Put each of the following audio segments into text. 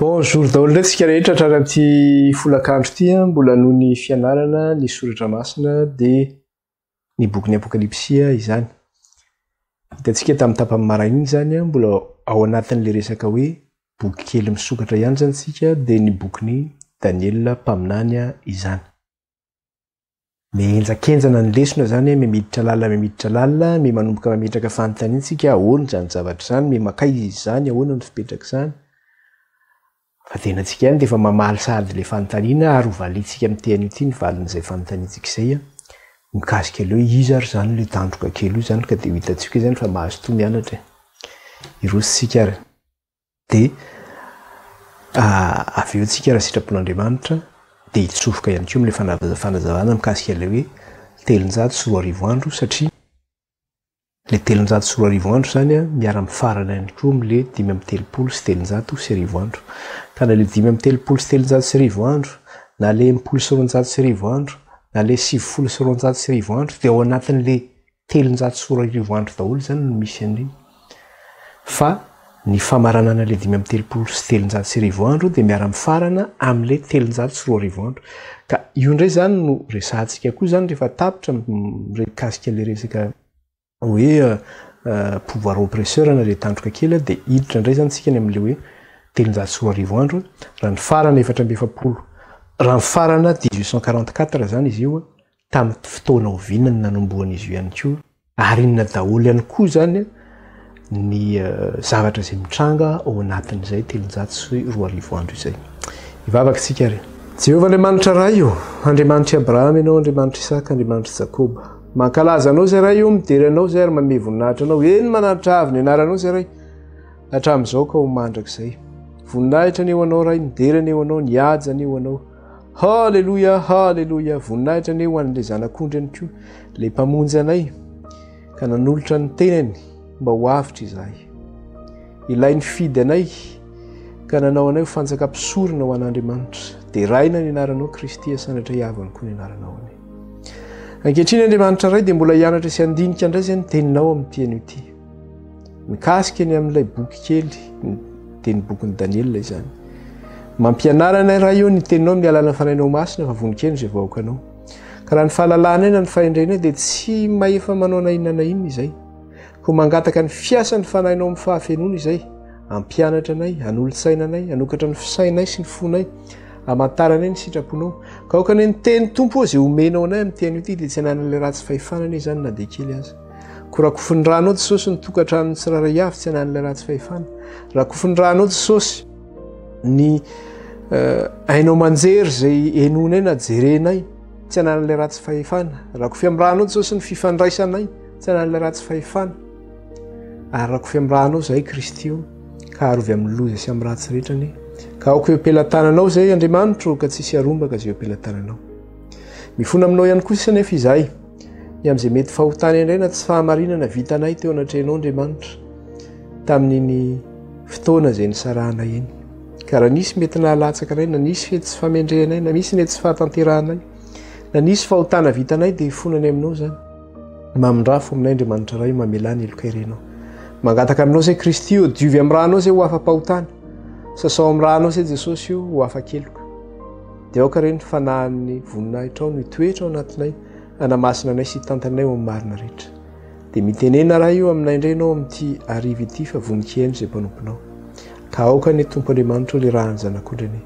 Bonjour daholo ndray tsika rehetra hatramin'ity folakandro ity mbola noho ny fianarana ny soratra masina dia ny bokin'ny apokalipsia izany. Hitantsika tamin'ny tapany maraina izany mbola ao anatin'ilay resaka hoe boky kely misokatra ihany zany tsika dia ny bokin'ny Daniela mpaminany izany. Mienjakenjana ny lesona zany mimiditra lalina mi manomboka mametraka fanontaniana tsika ahoana zany zavatra zany mi makay izy zany ahoana ny fipetraka izany. Fa tena tsika ihany dia efa mamaly sady ilay fanontaniana ary hovalintsika amin'ny teny ity ny valin'izay fanontaniantsika izay mikasika ileo izy ary zany ilay tandroka kely io zany ka dia ho hitantsika izany fa mahazo toa mianatra irositsika ary dia avy eo tsika raha sitrapon'Andriamanitra dia hitsofoka ihany koa amin'ilay fanazavana mikasika ilay hoe 340 andro satria le 340 andro zany miara mifarana ihany koa amin'ilay 530 andro. Ka na le 530 andro na le 930 andro na le 730 andro dia ao anatin'ilay 340 andro daholo zany no misy an'iny. Fa ny famaranana le 530 andro dia miara mifarana amin'ilay 340 andro. Ka io indray zany no resantsika koa zany rehefa tapitra mikasika ilay resaka hoe pouvoir oppresseur na le tandroka kely dia hiditra indray zany tsika ny amin'ilay hoe 340 andro raha ny farana 470 raha ny farana 1844 zany izy io tamin'ny fotoana oviana ny nanombohan'izy io ihany koa ary inona daholo ihany koa zany ny zavatra izay mitranga ao anatin'izay 340 andro izay. Hivavaka tsika re. Jehovah Andriamanitra raha io, Andriamanitra Abrahama ianao, Andriamanitra Isaka, Andriamanitra Jakoba. Mankalaza anao zay raha io, midery anao zay ary manome voninahitra anao. Eny mananitra avy ny anaranao zay raha hatramin'izao ka ho mandrakizay. Voninahitra aneo anao raha midery aneo anao, nihaja aneo anao. Halleluja, halleluja. Voninahitra aneo an'ilay zanak'ondry ihany koa, ilay mpamonjy anay ka nanolotra ny tenany mba ho avitra izahay. Ilay nifidy anay ka nanao anay ho fanjakam-pisorona ho an'Andriamanitra. Dia raina ny anaranao Kristy sanatra hiavany koa ny anaranao any. Ankehitriny Andriamanitra ray dia mbola hianatra sy andinika indray zany teninao amin'ny teny ity. Mikasika ny amin'ilay boky kely, dia ny bokin'ny Daniela izany. Mampianarana raha io ny teninao amin'ny alalana fanainao masina fa vonikely izay vahoakanao. Ka raha ny fahalalana na ny fahendrena dia tsy maefa manao na inona na inona izay. Ko mangataka ny fiasan'ny fanainao amin'ny fahafenoana izay, ampianatra anay, hanolotsaina anay, hanokatra ny fisainay sy ny fonay, hamantaranay ny sitraponao. Ka aokany ny teny tompo izay omenao anay amin'ny teny ity dia tsy hanan'ilay ratsy fahefanana izany na dia kely aza. Ko raha kofin'ny ranao Jesosy ny tokantranony tsirairay avy tsy hanan'ilay ratsy fahefana. Raha kofin'ny ranao Jesosy ny hainao manjery izay enonay na jerenay tsy hanan'ilay ratsy fahefana. Raha kofi amin'ny ranao Jesosy ny fifandraisanay tsy hanan'ilay ratsy fahefana. Ary raha kofi amin'ny ranao izay Kristy io ka arovy amin'ny loza sy amin'ny ratsy rehetrany. Ka aoko eo ampelantananao izay Andriamanitra ka tsisy arombaka izay eo ampelantananao. Mifona aminao ihany koa sanefa izahay ny amin'izay mety fahotany indray na tsy fahamarinana vitanay teo anatrehanao Andriamanitra tamin'iny fotoana izay nisarahanay iny. Ka raha nisy mety nahalatsaka anay na nisy mety tsy famendrehanay na misy mety tsy fahatanterahanay na nisy fahotana vitanay dia fonany aminao zany. Mamindrafo aminay Andriamanitra ray mamelany elokairenao. Mangataka aminao zay Kristy io, diovy amin'ny ranao zay ho afa-pahotana. Sasao amin'ny ranao zay Jesosy io ho afa-keloka. Dia aoka reny fanahin'ny voninahitra ao ny toetra ao anatinay, anamasina anay sy tantanay ao amin'ny marina rehetra. Dia mitenena raha io aminay indray ianao amin'ity ariva ity fa vonikely izay mpanomponao. Ka aoka ny Tompo Andriamanitra ilay raha ny zanak'ondrany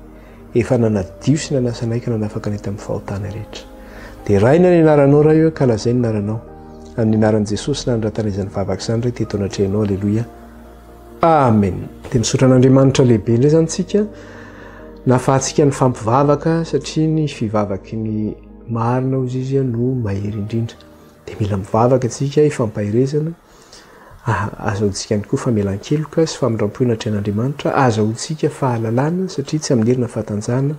efa nanadio sy nanasanay ka nanafaka ny tamin'ny fahotana rehetra. Dia raina ny anaranao raha io ka lazay ny anaranao amin'ny anaran'i Jesosy na niratan'izany vavaka izany ray teto anatrehanao. Alleluia. Amen. Dia misaotra an'Andriamanitra lehibe indray zany tsika nahafahantsika ny fampivavaka satria ny fivavaky ny marina ozy izy no mahery indrindra. Dia mila mivavaka tsika hifampahirezana, azahoantsika ihany koa famelan-keloka sy famindram-poana atrehan'Andriamanitra, azahoantsika fahalalana satria tsy amin'herina fahatanjahana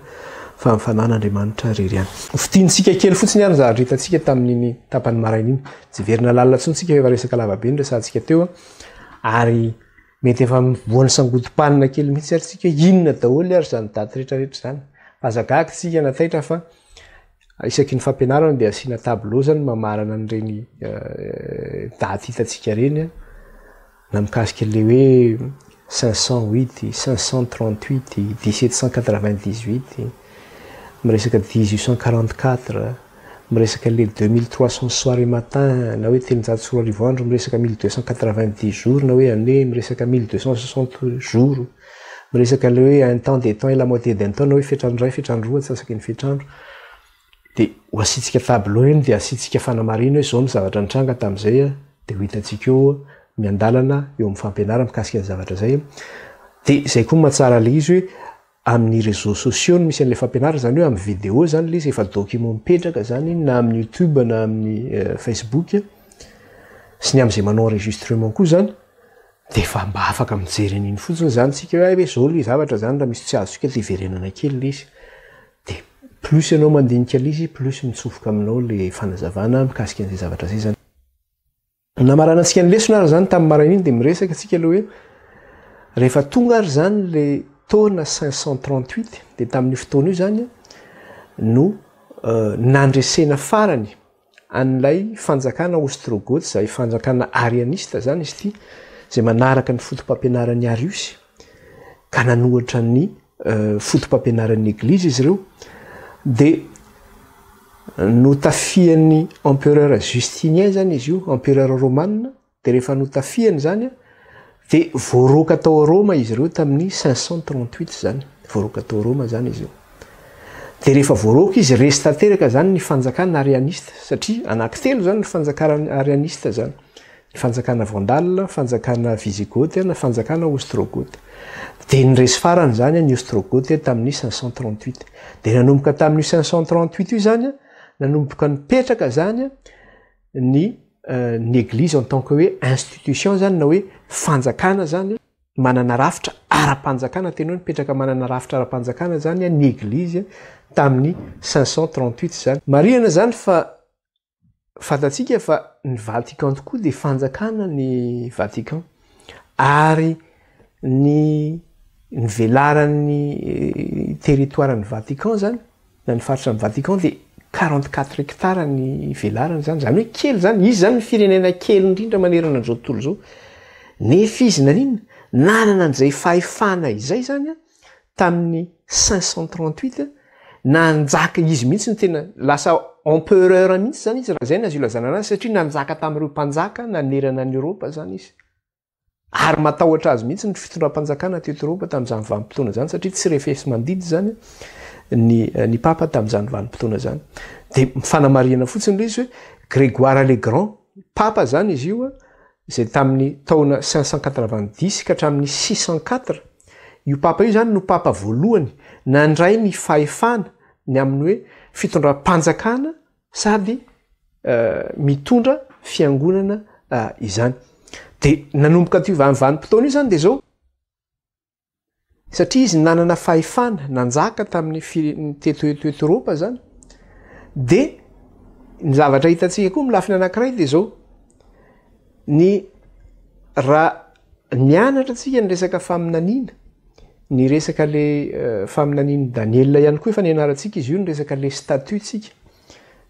fa mifanan'Andriamanitra reriany. Fitiantsika kely fotsiny ary zavatra hitantsika tamin'iny tapany maraina iny. Jiverina lalina tsontsika efa resaka lavabe ny resantsika teo ary mety efa mivoany sangodim-panina kely mihitsy ary tsika inona daholo ary zany daty rehetrarehetra zany. Azagaky tsika nataitra fa isaky ny fampianarana dia asiana tableau zany mamarana an'ireny daty hitantsika reny na mikasika ilay hoe 508, 538, 1798, miresaka 1844, miresaka le 2300 soirée matin na hoe telonjato sy roa arivo andro, miresaka 1290 jours na hoe année, miresaka 1260 jours, miresaka le hoe un temps des temps et la moitié d'un temps na hoe fetrandro ray fetrandro roa tsasaky ny fetrandro. Dia ho asitsika tableau eny dia asitsika fanamarina hoe zao ny zavatra nitranga tamin'izay a, dia ho hitantsika eo miandalana eo amin'ny fampianarana mikasika ny zavatra zay. Dia zay koa mahatsara le izy hoe amin'ny réseaux sociaux no misy an'ilay fampianarana, zany hoe amin'ny vidéo zany le izy efa document mipetraka zany na amin'ny YouTube na amin'ny Facebook sy ny amin'izay manao enregistrement koa zany, dia efa mba afaka mijery an'iny fotsiny zany tsika hoe zao le zavatra zany raha misy tsy azontsika dia verenana kely le izy. Dia plus ianao mandinika le izy, plus mitsofoka aminao le fanazavana mikasika an'izay zavatra zay zany. Namarana antsika ny lesona ary zany tamin'ny maraina iny dia miresaka antsika aloha hoe rehefa tonga ary zany le taona 538 dia tamin'ny fotoana io zany no nandresena farany an'ilay fanjakana ostrogoth, izay fanjakana arianista zany izy ity, izay manaraka ny fotom-pampianaran'ny Arius ka nanohatra ny fotom-pampianaran'ny Eglizy izy ireo. Dia notafian'ny empereur Justinien zany izy io, empereur romanina. Dia rehefa notafiany zany dia voaroaka tao Roma izy ireo tamin'ny 538 zany, voaroaka tao Roma zany izy io. Dia rehefa voaroaka izy resy tanteraka zany ny fanjakana arianista, satria anankitelo zany ny fanjakana arianista zany, ny fanjakana Vandale, fanjakana Visigoth, na fanjakana Ostrogoth. Dia nyresy farany zany ny Ostrogoth tamin'ny 538. Dia nanomboka tamin'ny 538 io zany nanomboka nipetraka zany ny Église en tant que hoe institution zany, na hoe fanjakana zany manana rafitra ara-panjakana, tena hoe nipetraka manana rafitra ara-panjakana zany ny Église tamin'ny 538 zany. Marihana zany fa fantatsika fa ny Vatican tokoa dia fanjakana ny Vatican, ary ny velaran'ny territoiren'ny Vatican zany na ny faritra ny Vatican dia 44 hectares ny velarany zany, zany hoe kely zany, izy zany ny firenena kely indrindra manerana an'izao tontolo izao. Nefa izy naninona nanana an'izay fahefana izay zany tamin'ny 538 nanjaka izy mihitsy ny tena lasa empereur mihitsy zany izy, raha zay nazy ilazana anazy, satria nanjaka tamin'ireo mpanjaka nanerana ny Europa zany izy, ary matahotra azy mihitsy ny fitondram-panjakana teto Europa tamin'izany vanim-potoana zany, satria tsy refesy mandidy zany ny papa tamin'izany vanim-potoana zany. Dia mifanamarihana fotsiny le izy hoe Grégoire le Grand, papa zany izy io, izay tamin'ny taona 590 ka hatramin'ny 604, io papa io zany no papa voalohany nandray ny fahefana ny amin'ny hoe fitondram-panjakana sady mitondra fiangonana izany. Dia nanomboka tio vanim-potoana io zany dia zao, satria izy nanana fahefana nanjaka tamin'ny teto Europa zany, dia ny zavatra hitantsika koa milafina anankiray dia zao, ny raha nianatra tsika ny resaka faminaniana, ny resaka le faminaniana Daniel ihany koa efa nianarantsika izy io, ny resaka le statut tsika,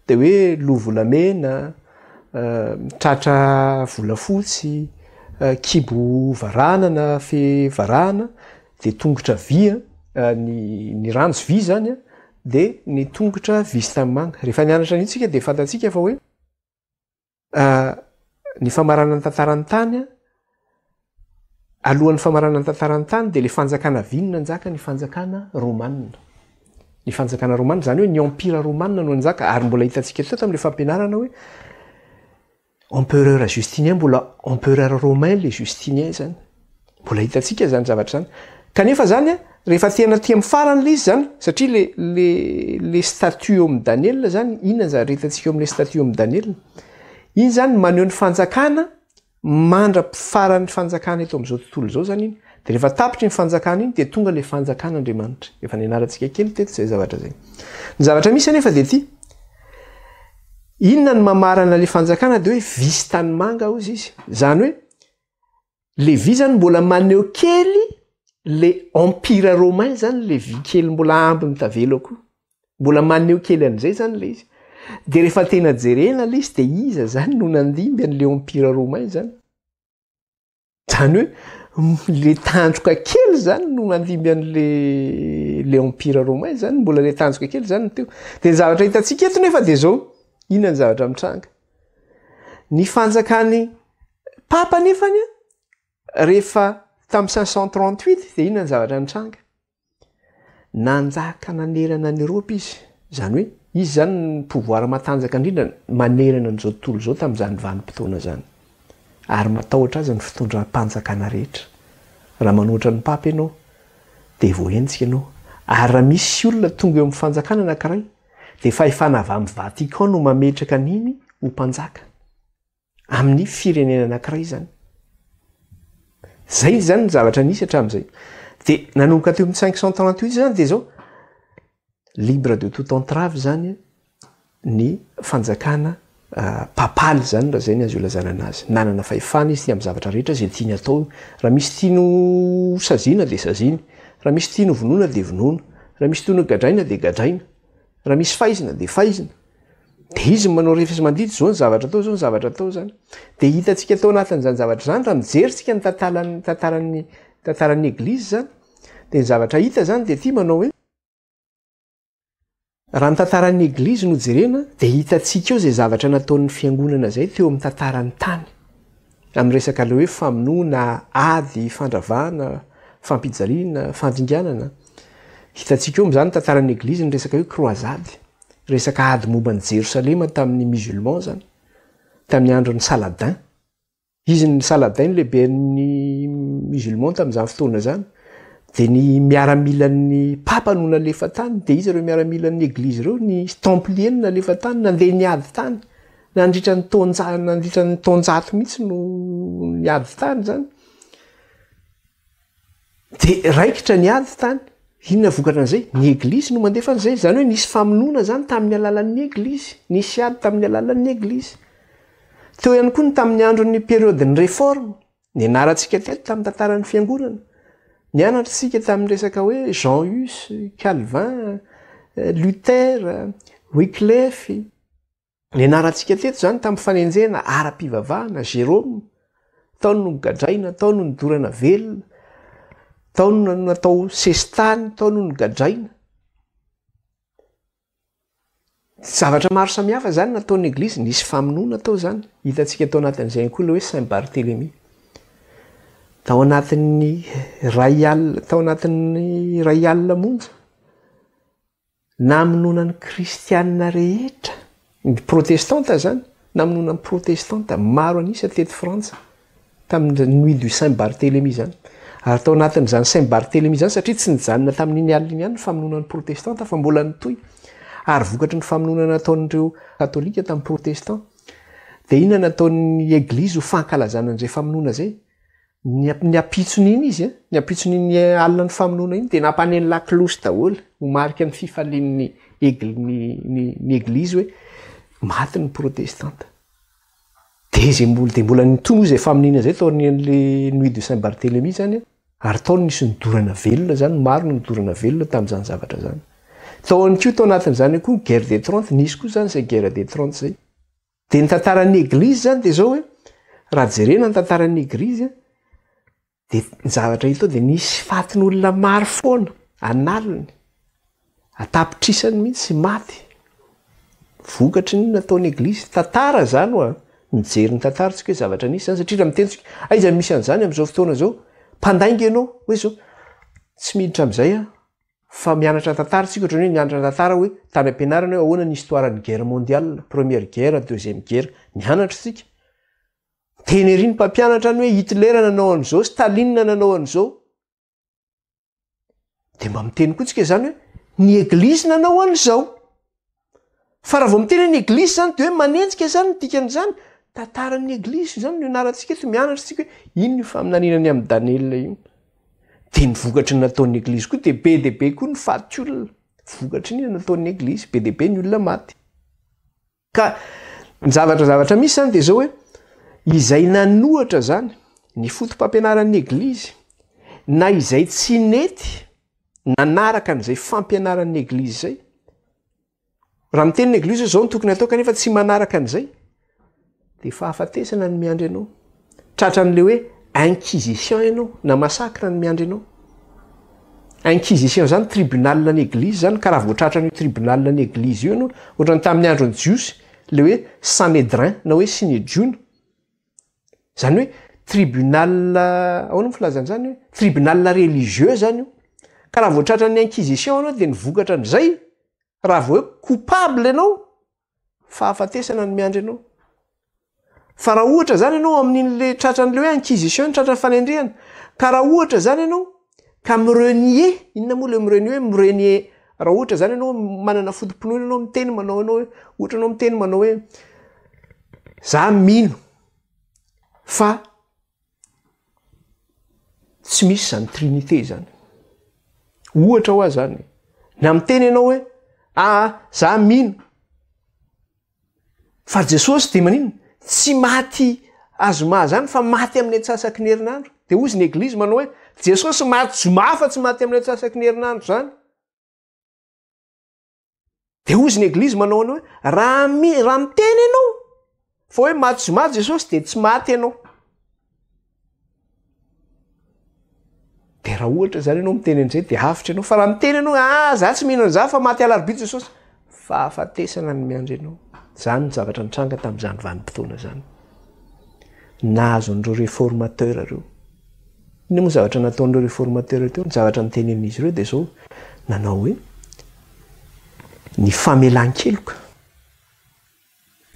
dia hoe loha volamena, tratra volafotsy, kibo varana na fe varana, dia tongotra vy, ny ranjo vy zany, dia ny tongotra visy tamin'ny manga. Rehefa nianatra an'io tsika dia fantatsika fa hoe ny famaranana ny tantaran'ny tany, alohan'ny famaranana ny tantaran'ny tany dia le fanjakana vy no nanjaka ny fanjakana romanina. Ny fanjakana romanina zany hoe ny empire romanina no nanjaka, ary mbola hitantsika teo tamin'ilay fampianarana hoe empereur Justinien, mbola empereur romain le Justinien zany, mbola hitantsika zany zavatra zany. Kanefa zany rehefa tena tia mifarana le izy zany, satria le statut eo amin'ny Daniel zany, inona zany rehetantsika eo amin'le statut eo amin'ny Daniel, iny zany maneho ny fanjakana mandra-pifaran'ny fanjakana eto amin'izao tontolo izao zany iny. Dia rehefa tapitry ny fanjakana iny dia tonga le fanjakan'Andriamanitra. Efa nianarantsika kely teto izay zavatra zay. Ny zavatra misy anefa dia ity, inona ny mamarana le fanjakana dia hoe visy tanimanga hozy izy. Zany hoe le vy zany mbola maneho kely le empire romain zany, le vy kely mbola ambiny tavelo koa, mbola maneho kely an'izay zany le izy. Dia rehefa tena jerena le izy dia iza zany no nandimby an'le empire romain zany. Zany hoe le tandroka kely zany no mandimby an'le empira romain zany mbola le tanjoka kely zany teo de ny zavatra hitantsika eto nefa de zao inona ny zavatra mitranga ny fanjakany papa nefany rehefa tamin'ny 538 de inona ny zavatra nitranga nanjaka nanerana ny Europe izy zany hoe izy zany ny pouvoir matanjaka indrindra manerana n'izao tontolo zao tamin'izany vanim-potoana zany ary matahotra azy ny fitondram-panjakana rehetra raha manoatra ny papa ianao de voaentsika ianao ary raha misy olona tonga eo amin'ny fanjakana anankiray de fahefana avy amin'ny Vatican no mametraka an'iny ho mpanjaka amin'ny firenena anankiray zany zay zany ny zavatra nisy hatramin'izay de nanomboka teo amin'ny 538 zany de zao libre de toute entrave zany ny fanjakana papaly zany raha zay ny azo ilazana anazy nanana fahefana izy ty amin'ny zavatra rehetra zay tiany atao raha misy tiano saziana de saziny raha misy tiano vonoina de vonoina raha misy tiano gadraina de gadraina raha misy faizina de faizina de izy manao rehefa izy mandito zao ny zavatra atao zao ny zavatra atao zany de hitantsika atao anatin'izany zavatra zany raha mijeritsika ny tantaran'ny eglizy zany de ny zavatra hita zany de ty manao hoe raha ny tantaran'ny eglizy no jerena de hitantsika eo zay zavatra nataon'ny fiangonana zay teo amin'ny tantaran'ny tany amin'ny resaka le hoe famonoana ady fandravana fampijaliana fandinganana hitantsika eo am'izany tantaran'ny eglizy ny resaka hoe croisade resaka ady momba ny Jérusalema tamin'ny musulman zany tamin'ny andron'ny Saladin izy ny Saladin lehiben'ny musulman tamin'izany fotoana zany de ny miaramilan'ny papa no nalefa tany de izy ireo miaramilan'ny eglizy ireo ny templier no nalefa tany nandeha niady tany nandritra ny taonjato mihitsy no niady tany zany de raikitra niady tany inona vokatra an'izay ny eglizy no mandefa an'izay zany hoe nisy famonoana zany tamin'ny alalan'ny eglizy nisy ady tamin'ny alalan'ny eglizy teo ihany koa ny tamin'ny andron'ny période ny réforme ny anarantsika teto tamin'ny tantaran'ny fiangonana ny anatritsika tamin'ny resaka hoe Jean Hus, Calvin, Luther, Wycliffe ny anarantsika teto zany tamin'ny fanenjena ara-pivavahana Jérôme tao no gadraina tao no nidorana velona tao no natao sestany tao no gadraina zavatra maro samihafa zany nataon'ny eglizy nisy famonoana tao zany hitantsika tao anatin'izay koa le hoe Saint Barthélemy tao anatin'ny ray alina monja namonoana ny kristianina rehetra ny protestanta zany namonoana ny protestanta maro anisa teto Frantsa tamin'ny nuit du Saint Barthélemy zany ary tao anatin'izany Saint Barthélemy zany satria tsy nijanona tamin'iny alina ihany ny famonoana ny protestanta fa mbola nitoy ary vokatry ny famonoana nataon'ireo katolika tamin'ny protestant de inona nataon'ny eglizy ho fankalazana an'izay famonoana zay ny apitson'iny izy ny apitson'iny alina ny famonoana iny de nampaneny laklosy daholo ho marika ny fifalian'ny ny eglizy hoe maty ny protestanta de mbola nitono zay famonina zay taon'le nuit de Saint Barthélemy zany ary taony nisy nidorana velona zany maro no nidorana velona tamin'izany zavatra zany taony koa tao anatin'izany koa guerre des 30 nisy koa zany zay guerre des 30 zay de ny tantaran'ny eglizy zany de zao hoe raha jerena ny tantaran'ny eglizy de ny zavatra hitao de nisy fatin'olona maro foana analiny atapitrisany mihitsy maty vokatry ny nataon'ny eglizy tantara zany oa mijery ny tantarantsika hoe zavatra nisy zany satria raha mitentsika aiza misy an'izany amin'izao fotoana zao mpandainga ianao hoe zao tsy miditra amin'izay fa mianatra tantara tsika ohatrany hoe mianatra tantara hoe tany am-pianarana hoe ahoana ny histoiran'ny guerre mondiale première guerre deuxième guerre mianatra tsika teny ery ny mpampianatra ny hoe Hitler nanao an'izao Staline nanao an'izao de mba miteny koa tsika zany hoe ny eglizy nanao an'izao fa raha vao miteny ny eglizy zany de hoe manenjika zany ny dikan'izany tantaran'ny eglizy zany no anarantsika eto mianatra tsika hoe ino io faminaninany amin'ny Daniel io de ny vokatry ny nataon'ny eglizy koa de be de be koa ny faty olona vokatry ny nataon'ny eglizy be de be ny olona maty ka ny zavatra misy zany de zao hoe izay nanohatra zany ny fotom-pampianaran'ny eglizy na izay tsy nety nanaraka an'izay fampianaran'ny eglizy zay raha mitenin'ny eglizy zao no tokony atao kanefa tsy manaraka an'izay de fahafatesana ny miandry anao tratran'le hoe inquisition ianao na masakra ny miandry ianao. Inquisition zany tribunal ny eglizy zany karaha voatratra ny tribunal ny eglizy io ianao ohatrany tamin'ny androny jiosy le hoe Sanhédrin na hoe Sinédrion zany hoe tribunal ahoana ny filazany zany hoe tribunal religieux zany io karaha voatratra ny inquisition ianao dia nivokatra an'izay raha vao hoe coupable ianao fa afatesana ny miandry ianao. Fa raha ohatra zany ianao amin'in'le tratran'le hoe inquisition ny tratran'ny fanendrehana ka raha ohatra zany ianao ka mirenier inona moa le mirenier hoe mirenier raha ohatra zany ianao manana fotom-pinoana ianao miteny manao ianao hoe ohatra ianao miteny manao hoe za mino fa tsy misy zany trinité zany ohatra hoa zany na miteny ianao hoe za mino fa Jesosy dia maninona tsy maty azoma zany fa maty amin'ny antsasaky ny herinandro dia ozy ny eglizy manao hoe Jesosy maty zoma fa tsy maty amin'ny antsasaky ny herinandro zany dia ozy ny eglizy manao anao hoe raha miteny ianao fa hoe maty zoma Jesosy dia tsy maty ianao. Dia raha ohatra zany ianao miteny an'izay dia hafitra ianao fa raha miteny ianao za tsy mino an'iza fa maty alarobia Jesosy fa afatesana ny miandry ianao. Zany ny zavatra nitranga tamin'izany vanim-potoana zany nahazo an'ireo réformateur ireo. Iny moa zavatra nataon'ireo réformateur teo ny zavatra nitenen'izy ireo dia zao nanao hoe ny famelan-keloka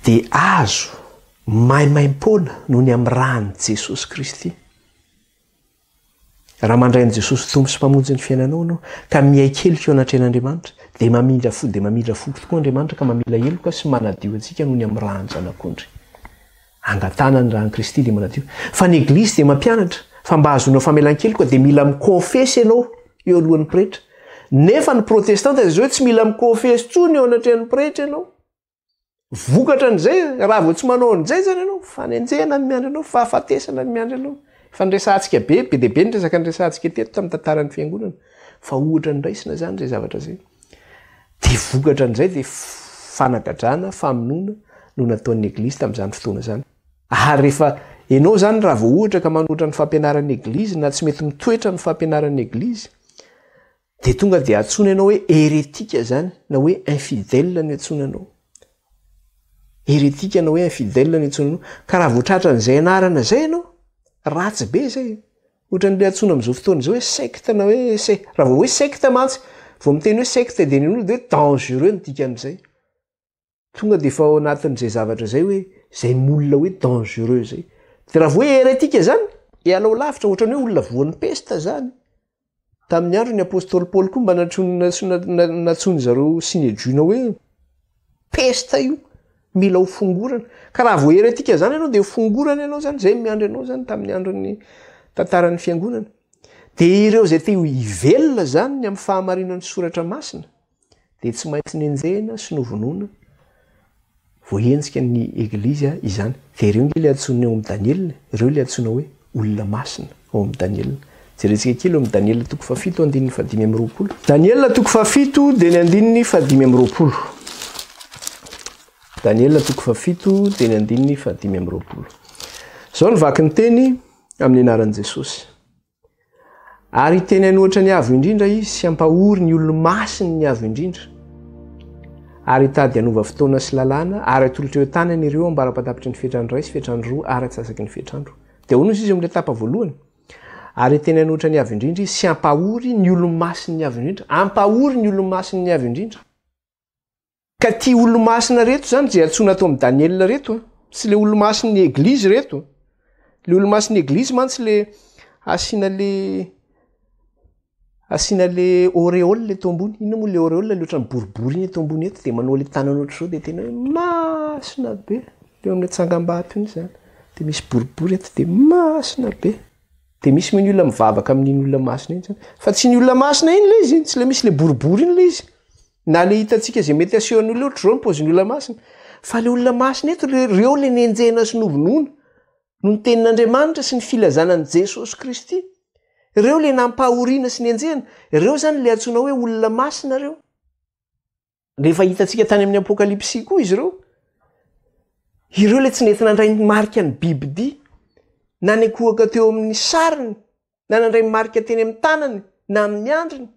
dia azo maimaim-poana noho ny amin'ny rany Jesosy Kristy. Raha mandray an' Jesosy tompo sy mpamonjy ny fiainanao anao ka mihay keloka eo anatrehan'Andriamanitra dia mamindra fo tokoa Andriamanitra ka mamila heloka sy manadio antsika noho ny amin'ny rahany zanak'ondry. Angatana ny rahan'i Kristy dia manadio. Fa ny eglizy dia mampianatra fa mba azonao famelan-keloka dia mila mikonfesy ianao eo alohan'ny pretra. Nefa ny protestanta dia zao tsy mila mikonfesy tsony eo anatrehan'ny pretra ianao. Vokatra an'izay raha vao tsy manao an'izay zany ianao fanenjehana ny miandry anao fa afatesana ny miandry anao. Fandresantsika be dia be ny resaka ndresantsika teto tamin'ny tantaran'ny fiangonana fa ohatra ny raisina zany zay zavatra zay. Dia vokatra an'izay dia fanagadrana famonoana no nataon'ny eglizy tamin'izany fotoana zany. Ary rehefa ianao zany raha vao ohatra ka manoatra ny fampianaran'ny eglizy na tsy mety mitoetra ny fampianaran'ny eglizy dia tonga dia atsoina ianao hoe hérétique zany na hoe infidèle ny atsoina anao. Hérétique na hoe infidèle ny atsoina anao ka raha voatratra an'izay anarana zay ianao ratsy be zay ohatran'le atsoina amin'izao fotoana izao hoe secte na hoe raha vao hoe secte mantsy vao miteny hoe secte dia ny olo dia dangereux ny dikan'izay tonga dia efa ao anatin'izay zavatra zay hoe zay molona hoe dangereux zay. Dia raha vao hoe hérétique zany alao lavitra ohatran'ny hoe olona voan'ny pesta zany. Tamin'ny andro ny apôstôly Paoly koa mba natsony zareo Sinédriona hoe pesta io mila ho fongorana ka raha vao hérétique zany ianao dia fongorana ianao zany zay miandry ianao zany tamin'ny andron'ny tantaran'ny fiangonana. Dia ireo zay te hivelona zany ny amin'ny fahamarinan'ny soratra masina dia tsy maintsy nenjehina sy novonoina voahenjika ny eglizy izany. Dia ireo nge le atsoina eo amin'ny Daniel ireo le atsoina hoe olona masina ao amin'ny Daniel. Jerentsika kely eo amin'ny Daniel toko fafito andininy fadimy amby roapolo. Daniel toko fafito dia ny andininy fadimy amby roapolo. Daniel toko fafito dia ny andininy fadimy amby roapolo. Zao ny vaky ny teny amin'ny anaran'i Jesosy. Ary teny anohatra ny avo indrindra izy sy ampahory ny olo-masiny ny avo indrindra. Ary tady anova fotoana sy lalàna ary atolotra eo tanany ireo ambarapatapitry ny fetrandro ray sy fetrandro roa ary atsasaky ny fetrandro. Dia hono izy amin'ny etapa voalohany. Ary teny anohatra ny avo indrindra izy sy ampahory ny olo-masiny ny avo indrindra. Ampahory ny olo-masiny ny avo indrindra. Ka ty olo-masina reto zany zay atsoina atao amin'ny Daniel reto sy le olo-masin'ny eglizy reto. Le olo-masin'ny eglizy mantsy le asiana le auréole eto ambony. Inona moa le auréole le ohatran'ny boribory iny eto ambony eto dia manao le tanana ohatr'izao dia tena hoe masina be. Teo amin'ny atsangam-bato iny zany. Dia misy boribory eto dia masina be. Dia misy moa ny olona mivavaka amin'iny olona masina iny zany. Fa tsy ny olona masina iny le izy, tsy le misy le boribory iny le izy. Na le hitantsika izay mety asehon'olona ohatr'izao ny paozin'ny olona masina. Fa le olona masina eto ireo le nenjehina sy novonoina no ny tenin'Andriamanitra sy ny filazanan'i Jesosy Kristy. Ireo le nampahoriana sy nenjehina. Ireo zany le atsoina hoe olona masina ireo. Rehefa hitantsika tany amin'ny apokalipsy koa izy ireo. Ireo le tsy nentina handray ny marika ny bibidia nanekohaka teo amin'ny sariny na nandray marika teny amin'ny tanany na amin'ny andriny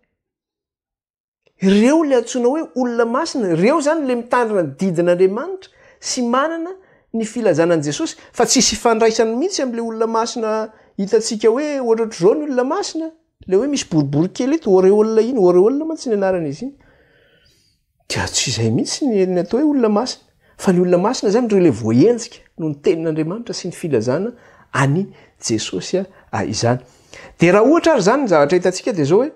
ireo le antsoina hoe olona masina ireo zany le mitandrina didin'Andriamanitra sy manana ny filazanan' Jesosy fa tsisy fandraisany mihitsy am'le olona masina hitantsika hoe ohatr'zao ny olona masina le hoe misy boribory kely eto auréole iny auréole mantsy ny anaran'izy iny dia tsy izay mihitsy ny atao hoe olona masina fa ny olona masina zany ireo le voaenjika no ny tenin'Andriamanitra sy ny filazana any Jesosy izany dia raha ohatra ary zany ny zavatra hitantsika dia zao hoe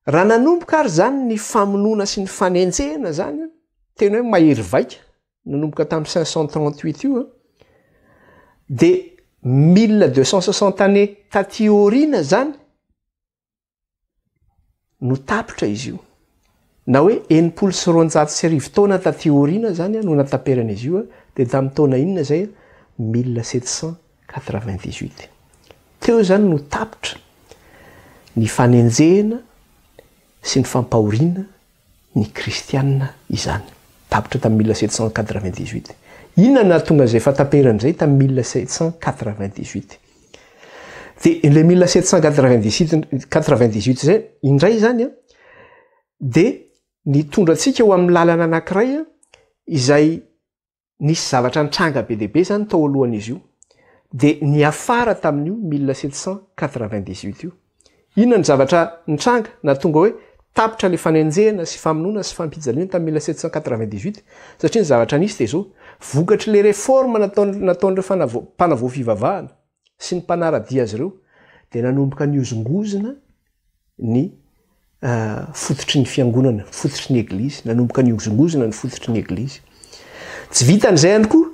raha nanomboka ary zany ny famonoana sy ny fanenjehana zany tena hoe mahery vaika nanomboka tamin'ny 538 io dia 1260 année taty aoriana zany no tapitra izy io na hoe 990 taona taty aoriana zany no nataperana izy io dia tamin'ny taona inona zay 1798 teo zany no tapitra ny fanenjehana sy ny fampahoriana ny kristianina izany tapitra tamin'ny 1798 inona natonga zay fataperan'izay tamin'ny 1798 dia le 1798 zay indray zany dia nitondratsika ho amin'ny lalana anankiray izay nisy zavatra nitranga be dehibe zany tao alohan'izy io dia ny afara tamin'io 1798 io inona ny zavatra nitranga na tonga hoe tapitra le fanenjehana sy famonoana sy fampijaliana tamin'ny 1798 satria ny zavatra nisy dia zao vokatry le réforme nataon'ireo mpanavao fivavahana sy ny mpanaradia azy ireo dia nanomboka niozongozona ny fototry ny fiangonana fototry ny eglizy nanomboka niozongozona ny fototry ny eglizy tsy vitan'izay ihany koa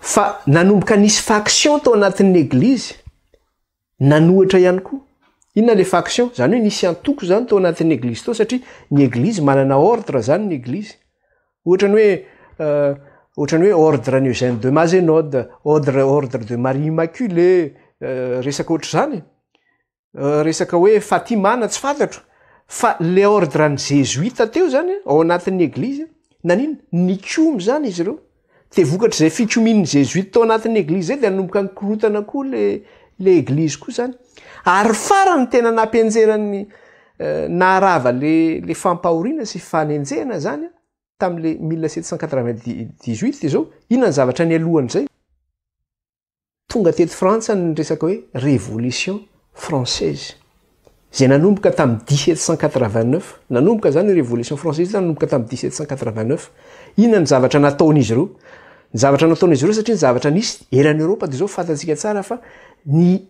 fa nanomboka nisy faction tao anatin'ny eglizy nanohatra ihany koa inona le faction zany hoe nisy antoko zany tao anatin'ny eglizy tao satria ny eglizy manana ordre zany ny eglizy ohatrany hoe ordre ny Eugène de Mazenod ordre de Marie Immaculée resaka ohatr' zany resaka hoe Fatimana tsy fantatro fa le ordre ny jésuita teo zany ao anatin'ny eglizy nanino nikomy zany izy ireo dia vokatr' zay fikomin'ny jésuita tao anatin'ny eglizy zay dia nanomboka nikorotana koa le eglizy koa zany ary farany tena nampienjeran'ny naharava le fampahoriana sy fanenjehana zany tamin'le 1798 izao inona ny zavatra ny alohan'izay tonga tety Frantsa ny resaka hoe révolution française zay nanomboka tamin'ny 1789 nanomboka zany révolution française nanomboka tamin'ny 1789 inona ny zavatra nataon'izy ireo ny zavatra nataon'izy ireo satria ny zavatra nisy eran'ny Europa dia zao fantatsika tsara fa ny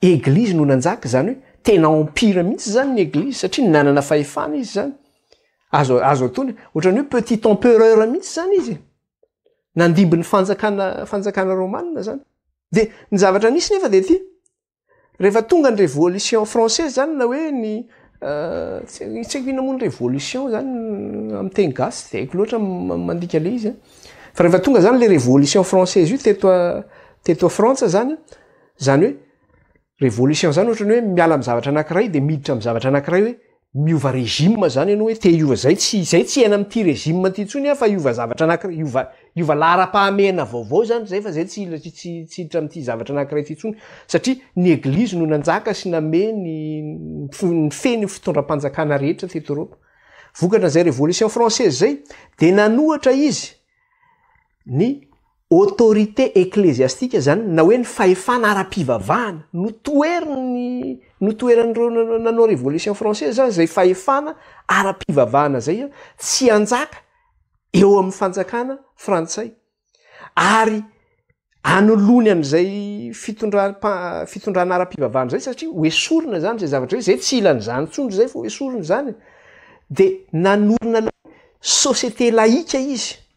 eglizy no nanjaka zany hoe tena empire mihitsy zany ny eglizy satria nanana fahefana izy zany azo ataony ohatrany hoe petit empereur mihitsy zany izy nandimby ny fanjakana romanina zany dia ny zavatra nisy nefa dia ty rehefa tonga ny révolution française zany na hoe ny tsy haiko inamoa ny révolution zany amin'ny teny gasy dia haiko loatra mandika le izy fa rehefa tonga zany le révolution française io teto Frantsa zany hoe révolution zany ohatrany hoe miala amin'ny zavatra anankiray dia miditra amin'ny zavatra anankiray hoe miova régime zany ianao hoe te hiova zay tsy aina amin'ity régime ty ntsony fa hiova zavatra anankiray hiova lahara-pahamehana vaovao zany zay fa zay tsy hiditra amin'ity zavatra anankiray ty ntsony satria ny eglizy no nanjaka sy name ny feny fitondram-panjakana rehetra teto Europa vokatra zay révolution française zay dia nanohatra izy ny autorité ecclésiastique zany na hoe ny fahefana ara-pivavahana notoeran'ireo nanao révolution française zany zay fahefana ara-pivavahana zay tsy anjaka eo amin'ny fanjakana frantsay ary anolony an'izay fitondrana ara-pivavahana zay satria hoesorina zany zay zavatra zay tsy ilan'izany tsondro zay fa hoesorina zany dia nanorina société laïque izy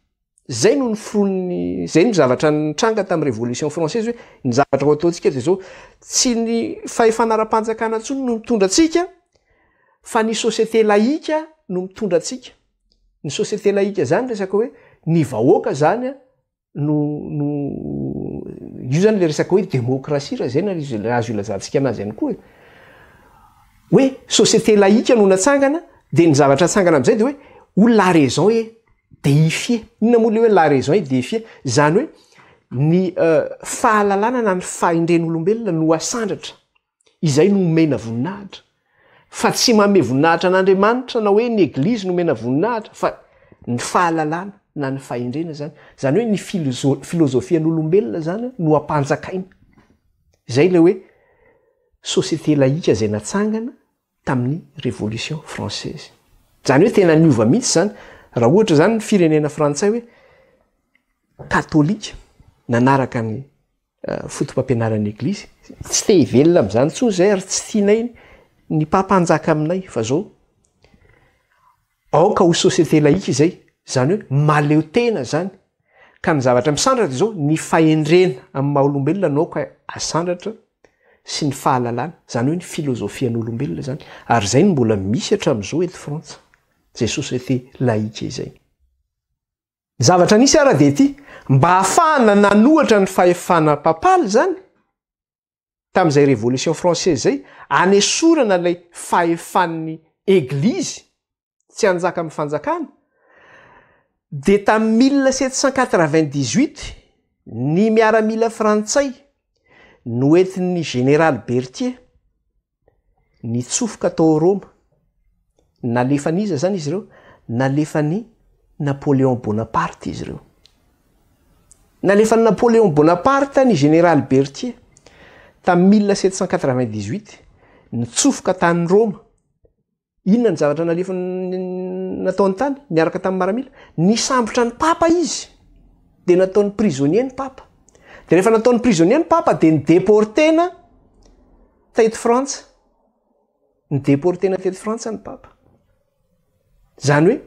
zay no nyfronny zay no zavatra nitranga tamin'ny révolution française hoe ny zavatra ho ataontsika dia zao tsy ny fahefana ara-panjakana ntsony no mitondra atsika fa ny société laïque no mitondra atsika ny société laïque zany resaka hoe ny vahoaka zany io zany le resaka hoe démocratie raha zay na azo ilazantsika anazy ihany koa hoe société laïque no natsangana dia ny zavatra atsangana amin'izay dia hoe ou la raison est déifiée inona moa le hoe la raison est déifiée zany hoe ny fahalalana na ny fahendren'olombelona no asandratra izay no omena voninahitra fa tsy mame voninahitra an'Andriamanitra na hoe ny eglizy no omena voninahitra fa ny fahalalana na ny fahendrena zany hoe ny filozofian'olombelona zany no ampanjakaina zay le hoe société laïque zay natsangana tamin'ny révolution française zany hoe tena niova mihitsy zany raha ohatra zany ny firenena frantsay hoe katolika nanaraka ny fotom-pampianaran'ny eglizy tsy te hivelona am'izany tsony zay ary tsy tianay ny mpampanjaka aminay fa zao aoka ho société laïque izay zany hoe maleo tena zany ka ny zavatra misandratra zao ny fahendrena amin'ny maha-olombelona naoka asandratra sy ny fahalalana zany hoe ny filozofian'olombelona zany ary zay ny mbola misy hatramin'izao eto Frantsa zay société laïque izay zavatra nisy ara de ty mba hahafahana nanohatra ny fahefana papaly zany tamin'izay révolution française zay anesorana ilay fahefan'ny eglizy tsy hanjaka amin'ny fanjakana de tamin'ny 1798 ny miaramila frantsay noentin'ny général Berthier nitsofoka tao Roma nalefaniza zany izy ireo nalefany Napoléon Bonaparte izy ireo nalefany Napoléon Bonaparte ny général Berthier tamin'ny 1798 nitsofoka tany Roma inona ny zavatra nataony tany miaraka tamin'ny maramila nisambotra ny papa izy de nataony prisonnier ny papa de rehefa nataony prisonnier ny papa de nidéportena teto Frantsa nidéportena teto Frantsa ny papa zany hoe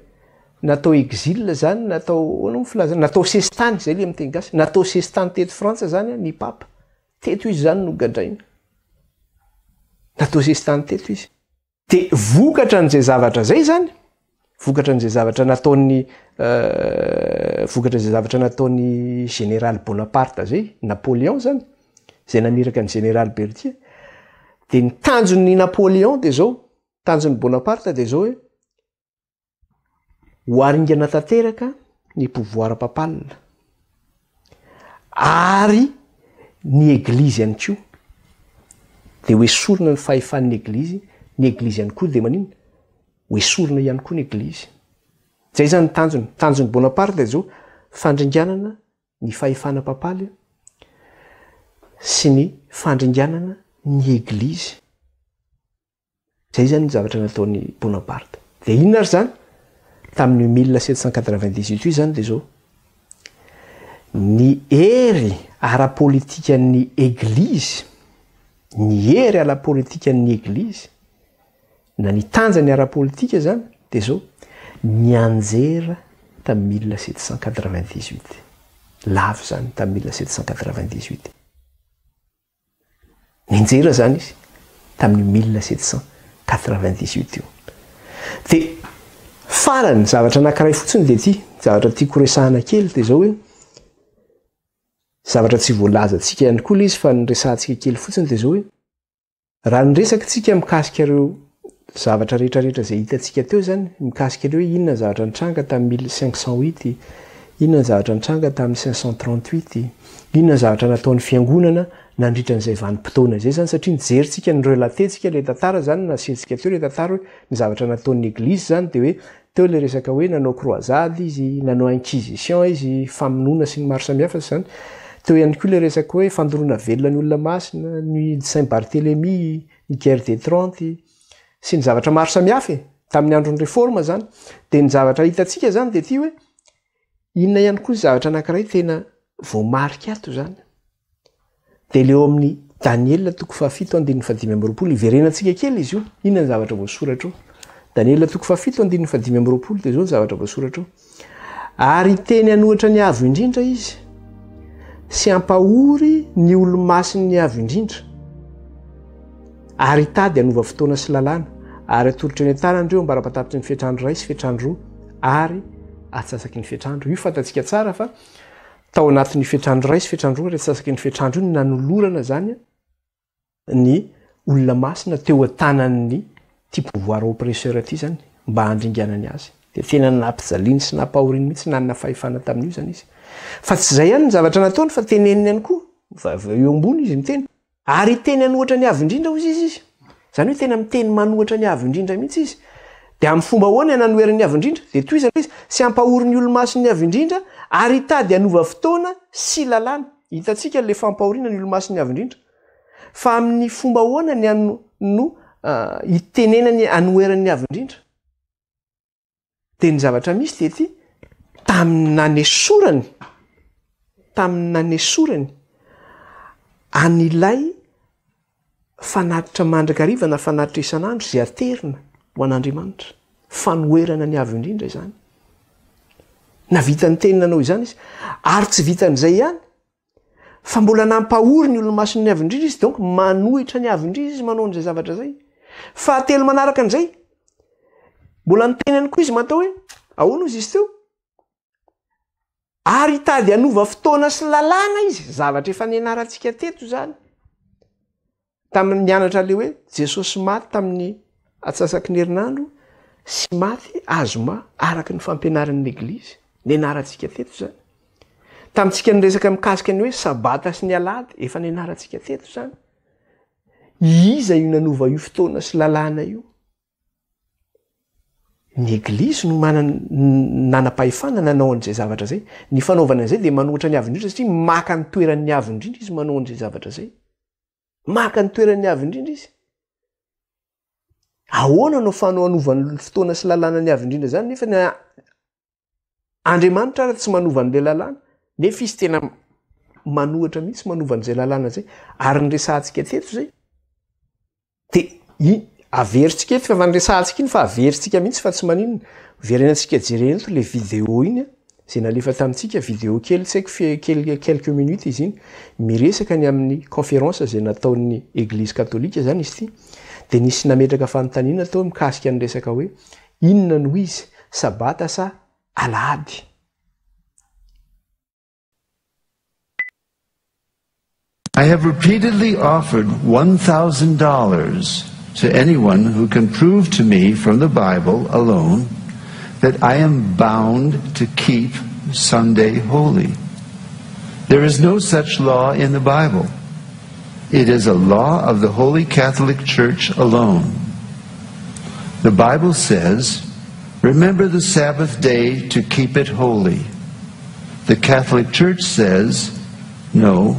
natao exil zany natao sestany zay le am'teny gasy natao sestany teto Frantsa zany ny papa teto izy zany no gadraina natao sestany teto izy de vokatra n'izay zavatra zay zany vokatra n'izay zavatra nataony général Bonaparte zay Napoléon zany zay namiraka ny général Berthier de ny tanjon'ny Napoléon de zao tanjon'ny Bonaparte de zao hoe hoaringana tanteraka ny pouvoir papal ary ny eglizy ihany koa de hoesorina ny fahefan'ny eglizy ny eglizy ihany koa de manino hoesorina ihany koa ny eglizy zay zany tanjony Bonaparte de zao fandringanana ny fahefana papaly sy ny fandringanana ny eglizy zay zany ny zavatra nataony Bonaparte de inona ary zany tamin'ny 1798 zany de zao ny hery ara-politikan'ny eglizy ny hery ara-politikan'ny eglizy na ny tanjany ara-politika zany de zao ny anjera tamin'ny 1798 lavo zany tamin'ny 1798 ny anjera zany izy tamin'ny 1798 io de farany zavatra anankiray fotsiny de ty zavatra tiako resahana kely de zao hoe zavatra tsy voalaza atsika ihany koa izy fa nyresantsika kely fotsiny de zao hoe raha nyresaka tsika mikasika ireo zavatra rehetrarehetra zay hitantsika teo zany mikasika ireo hoe inona ny zavatra nitranga tamin'ny 1508 inona ny zavatra nitranga tamin'ny 538 inona ny zavatra nataon'ny fiangonana nandritra n'izay vanim-potoana zay zany satria nijeryntsika ny relatentsika le tantara zany nasentsika teo le tantara hoe ny zavatra nataon'ny eglizy zany de hoe teo le resaka hoe nanao croisade izy nanao inquisition izy famonoana sy ny maro samihafa zany teo ihany koa le resaka hoe fandoroana velona ny olona masina ny Saint Barthélemy ny guerre des 30 sy ny zavatra maro samihafa tamin'ny andron'ny réforme zany de ny zavatra hitantsika zany de ty hoe inona ihany koa zavatra anankiray tena voamarika ato zany de leo amin'ny Daniel toko fahafito andin'ny fadimy amby roapolo iverenantsika kely izy io inona ny zavatra voasoratra io Daniel toko fahafito andin'ny fadimy amby roapolo de zao ny zavatra voasoratra io ary teny anohatra ny avo indrindra izy sy ampahory ny olo-masiny ny avo indrindra ary tady anova fotoana sy lalàna ary atolotra ny tanandreo mba rapatapitry ny fiatrandro ray sy fiatrandro roa ary atsasaky ny fiatrandro io fantatsika tsara fa tao anatin'ny fiatrandro ray sy fiatrandro roa ary atsasaky ny fiatrandro io nanolorana zany ny olona masina teo an-tanan'ny ty pouvoir oppresseur aty zany mba handringanany azy de tena nampijaliany sy nampahoriny mihitsy nanana fahefana tamin'io zany izy Fa tsy izay ihany ny zavatra nataony fa teneniny ihany koa eo ambony izy miteny ary teny anohatra ny avy indrindra hozy izy zany hoe tena miteny manohatra ny avy indrindra mihitsy izy dia amin'ny fomba hoana nanoeran'ny avy indrindra dia toy izany hoe sy hampahory ny olo-mason'ny avy indrindra ary hitady hanova fotoana sy lalàna hitantsika le fampahoriana ny olo-mason'ny avy indrindra fa amin'ny fomba hoana ny no hitenenany hanoeran'ny avy indrindra dia ny zavatra misy dia ty tamin'ny nanesorany an'ilay fanatitra mandrakariva na fanatitra isan'andro zay aterina ho an'Andriamanitra fanoerana ny avy indrindra izany na vitany teny nanao izany izy ary tsy vitan'izay ihany fa mbola nampahory ny olo-mason'ny avy indrindra izy donc manohitra ny avy indrindra izy manao an'izay zavatra zay fahatelo manaraka an'izay mbola nitenany koa izy matao hoe ahoana izy teo ary hitady hanova fotoana sy lalàna izy zavatra efa nianarantsika teto zany tamin'ny mianatra le hoe Jesosy maty tamin'ny atsasaky ny herinandro sy maty azoma araka ny fampianaran'ny Eglizy nianarantsika teto zany tamintsika niresaka mikasika ny hoe sabata sy ny alahady efa nianarantsika teto zany iza io nanova io fotoana sy lalàna io ny Eglizy no nanam-pahefana nanao an'izay zavatra zay ny fanaovana an'izay dia manohitra ny avy indrindra satria maka ny toeran'ny avy indrindra izy manao an'izay zavatra zay maka ny toeran'ny avy indrindra izy ahoana no fanaovany fotoana sy lalàna ny avy indrindra zany nefa ny Andriamanitra ary tsy manovan'ilay lalàna nefa izy tena manohatra mihitsy manovan'izay lalàna zay ary nyresantsika teto zay dia averitsika eto fa nyresantsika iny fa averitsika mihitsy fa tsy maninona verenantsika jerento le vidéo iny zay nalefa tamintsika vidéo kely tsy haiko quelques minutes izy iny miresaka ny amin'ny conférence zay nataon'ny Église catholique zany izy ity dia nisy nametraka fanontaniana tao mikasika ny resaka hoe inona no izy sabata sa alahady. I have repeatedly offered $1,000 to anyone who can prove to me from the Bible alone that I am bound to keep Sunday holy. There is no such law in the Bible. It is a law of the Holy Catholic Church alone. The Bible says, "Remember the Sabbath day to keep it holy." The Catholic Church says, "No.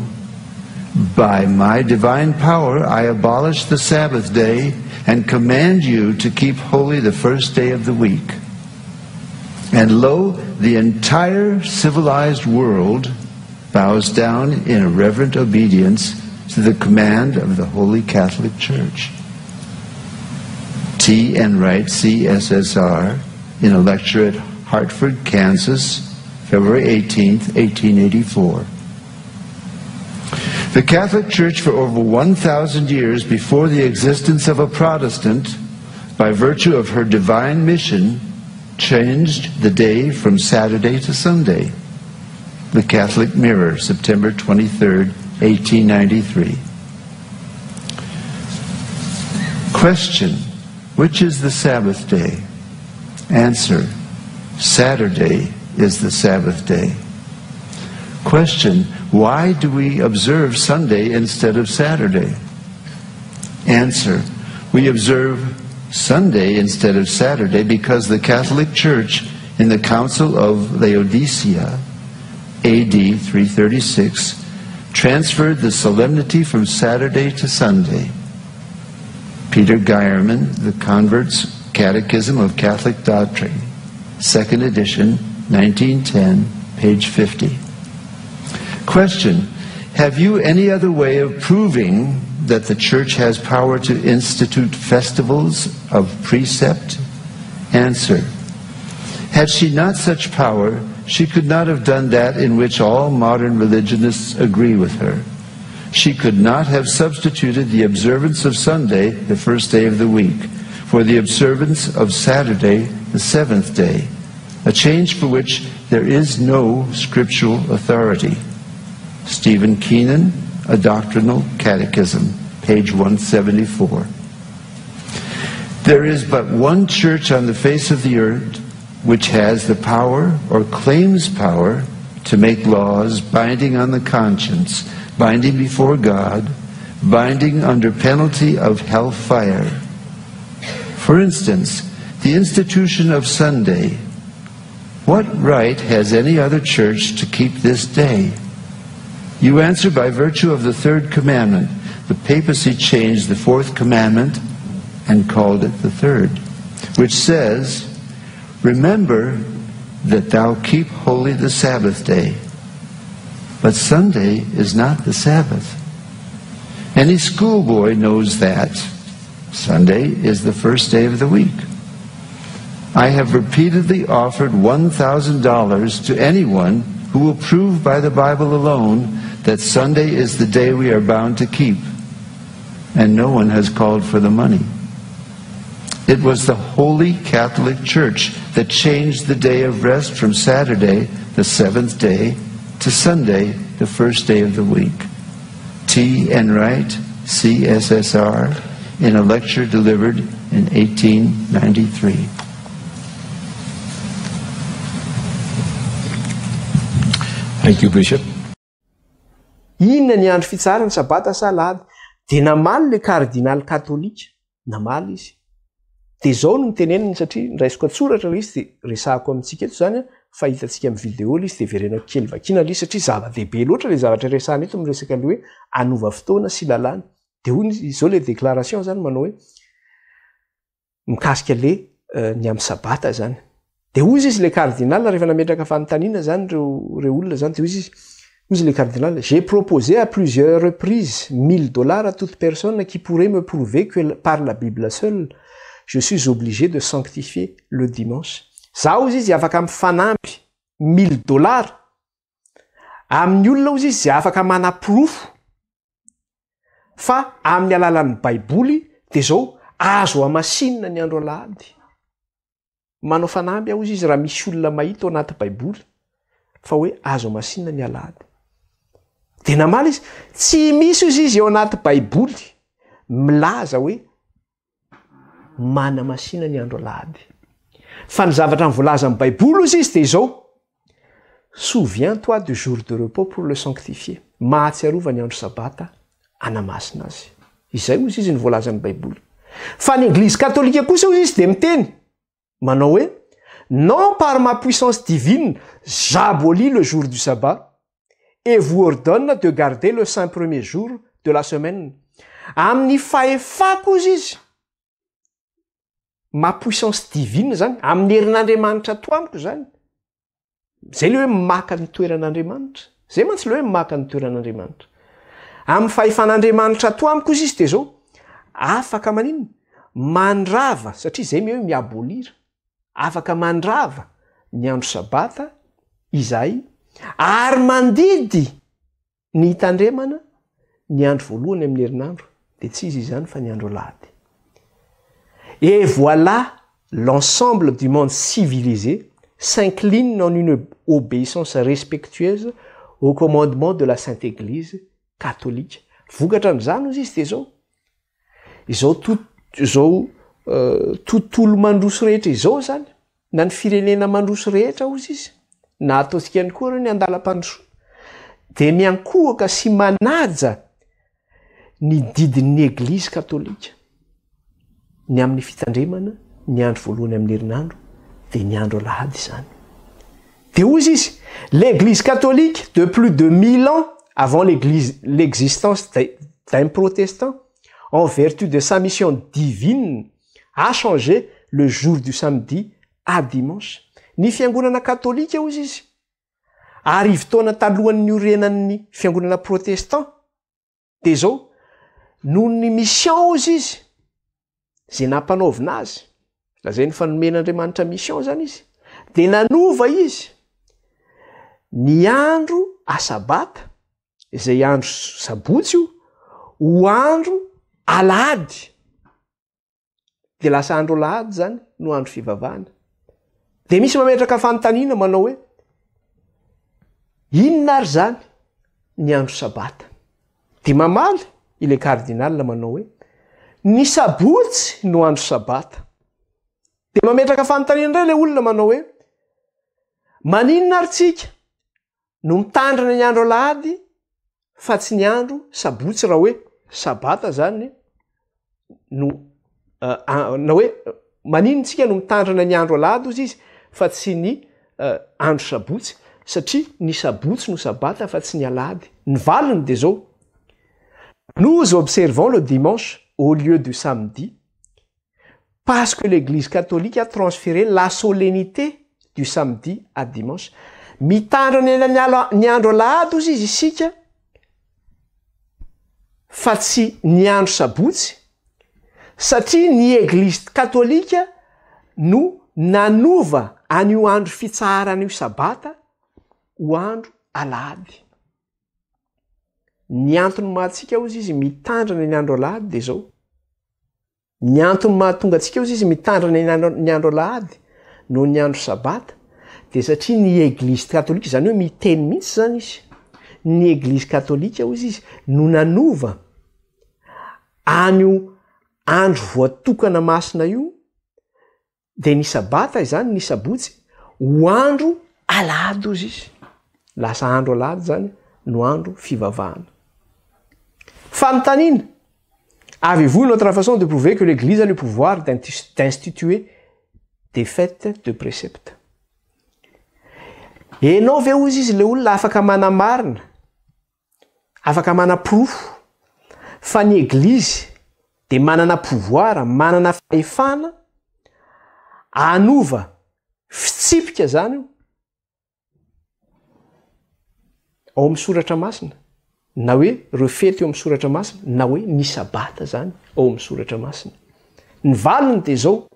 By my divine power I abolish the Sabbath day and command you to keep holy the first day of the week." And lo, the entire civilized world bows down in reverent obedience to the command of the Holy Catholic Church. T. Enright, CSSR, in a lecture at Hartford, Kansas, February 18th, 1884. The Catholic Church for over 1,000 years before the existence of a Protestant, by virtue of her divine mission, changed the day from Saturday to Sunday. The Catholic Mirror, September 23rd, 1893. Question: which is the Sabbath day? Answer: Saturday is the Sabbath day. Question: why do we observe Sunday instead of Saturday? Answer: we observe Sunday instead of Saturday because the Catholic Church in the Council of Laodicea, AD 336, transferred the solemnity from Saturday to Sunday. Peter Geierman, The Convert's Catechism of Catholic Doctrine, 2nd edition, 1910, page 50. Question: have you any other way of proving that the Church has power to institute festivals of precept? Answer: had she not such power, she could not have done that in which all modern religionists agree with her. She could not have substituted the observance of Sunday, the first day of the week, for the observance of Saturday, the seventh day, a change for which there is no scriptural authority. Stephen Keenan, A Doctrinal Catechism, page 174. There is but one church on the face of the earth which has the power, or claims power, to make laws binding on the conscience, binding before God, binding under penalty of hellfire. For instance, the institution of Sunday. What right has any other church to keep this day? You answer by virtue of the third commandment. The papacy changed the fourth commandment and called it the third, which says, remember that thou keep holy the Sabbath day. But Sunday is not the Sabbath. Any schoolboy knows that. Sunday is the first day of the week. I have repeatedly offered $1,000 to anyone who will prove by the Bible alone that Sunday is the day we are bound to keep. And no one has called for the money. It was the Holy Catholic Church that changed the day of rest from Saturday, the seventh day, to Sunday, the first day of the week. T. Enright, CSSR, in a lecture delivered in 1893. Thank you, Bishop. Inona ny andro fitsarany sabata sa lahady? Dia namaly le kardinal katolika, namaly izy. Dia zao no niteneniny satria niraisiko antsoratra izy dia resahako amintsika eto zany fa hitantsika amin'ny vidéo izy dia verenako kely vakina ilay satria zava-dehibe loatra le zavatra resahana eto miresaka le hoe anova fotoana sy lalàna. Dia hoy izao le déclaration zany manao hoe mikasika le ny amin'ny sabata zany. Dia hoy izy le kardinal rehefa nametraka fanontaniana zany reo olona zany dia hoy izy le cardinal, j'ai proposé à plusieurs reprises $1000 à toute personne qui pourrait me prouver que par la Bible seule, je suis obligé de sanctifier le dimanche. Zaho izy afaka mifanamby $1000 amin'ny olona izy zay afaka manaprofo fa amin'ny alalan'ny baiboly dia zao azo amasinina ny andro alahady. Manao fanamby aho izy raha misy olona mahita ao anaty baiboly fa hoe azo amasinina ny alahady. Dia namaly izy tsy misy izy eo anaty baiboly milaza hoe manamasina ny andro alahady. Fa ny zavatra mivoalaza amin'ny baiboly izy dia izao, souviens-toi du jour de repos pour le sanctifier. Mahatsiarova ny andro sabata anamasina azy. Izay izy ny voalaza amin'ny baiboly. Fa ny église catholique kosa izy dia miteny manao hoe non, par ma puissance divine j'abolis le jour du sabbat et vous ordonne de garder le saint premier jour de la semaine. Amin'ny fahefako izy ma puissance divine zany, amin'ny herin'Andriamanitra toamiko zany. Zay le hoe maka ny toeran'Andriamanitra. Zay mantsy le hoe maka ny toeran'Andriamanitra. Amin'ny fahefan'Andriamanitra toamiko izy dia zao afaka manino mandrava, satria zay hoe miabolira. Afaka mandrava ny andro sabata izay ary mandidy ny hitandremana ny andro voalohany amin'ny herinandro dia tsy izy izany fa ny andro alahady. Et voilà, l'ensemble du monde civilisé s'incline en une obéissance respectueuse au commandement de la Sainte Église catholique. Vokatra n'izany izy dia zao tontolo mandroso rehetra izao zany, na ny firenena mandroso rehetra ozy izy, na ataontsika ihany koa ny andalam-pandrosoana, dia miankohaka sy manaja ny didin'ny Église katolika, ny amin'ny fitandremana, ny andro voalohany amin'ny herinandro, dia ny andro alahady izany. Dia ozy izy, l'Église catholique de plus de 1000 ans avant l'existence d'un protestant, en vertu de sa mission divine, a changé le jour du samedi à dimanche. Ny fiangonana katolika ozy izy, arivo taona talohan'ny orenan'ny fiangonana protestant, dia zao noho ny mission ozy izy, zay nampanaovina azy, lazay ny fanomen'Andriamanitra mission zany izy, dia nanova izy ny andro asabata, izay andro sabotsy io, ho andro alahady. Dia lasa andro alahady zany no andro fivavahana. Dia misy mametraka fanontaniana manao hoe inona ary zany ny andro sabata? Dia mamaly ile cardinal manao hoe ny sabotsy no andro sabata. Dia mametraka fanontaniana indray ilay olona manao hoe maninona ary tsika no mitandrina ny andro alahady fa tsy ny andro sabotsy raha hoe sabata zany no na hoe maninontsika no mitandrina ny andro alahady ozy izy fa tsy ny andro sabotsy satria ny sabotsy no sabata fa tsy ny alahady. Ny valiny de zao: nous observons le dimanche au lieu du samedi parce que l'église catholique a transféré la solennité du samedi à dimanche. Mitandrina ny andro alahady ozy izy isika fa tsy ny andro sabotsy satria ny église katolika no nanova an'io andro fitsaharan'io sabata ho andro alahady. Ny antony mahatsika ozy izy mitandrina ny andro alahady de zao: ny antony mahatonga atsika ozy izy mitandrina ny andro alahady no ny andro sabata de satria ny église katolika, zany hoe miteny mihitsy zany izy, ny église katolika ozy izy no nanova an'io andro voatokana masina io de ny sabata izany, ny sabotsy, ho andro alahady ozy izy. Lasa andro alahady zany no andro fivavahana. Fanontaniana: avez-vous notre façon de prouver que l'église a le pouvoir d'instituer des fêtes de préceptes? Enao ve ozy izy le olona afaka manamarina, afaka manapirofo fa ny église de manana pouvoir, manana fahefana anova fitsipika zany ao amin'ny soratra masina, na hoe refety eo amin'ny soratra masina, na hoe ny sabata zany ao amin'ny soratra masina? Ny valiny de zao: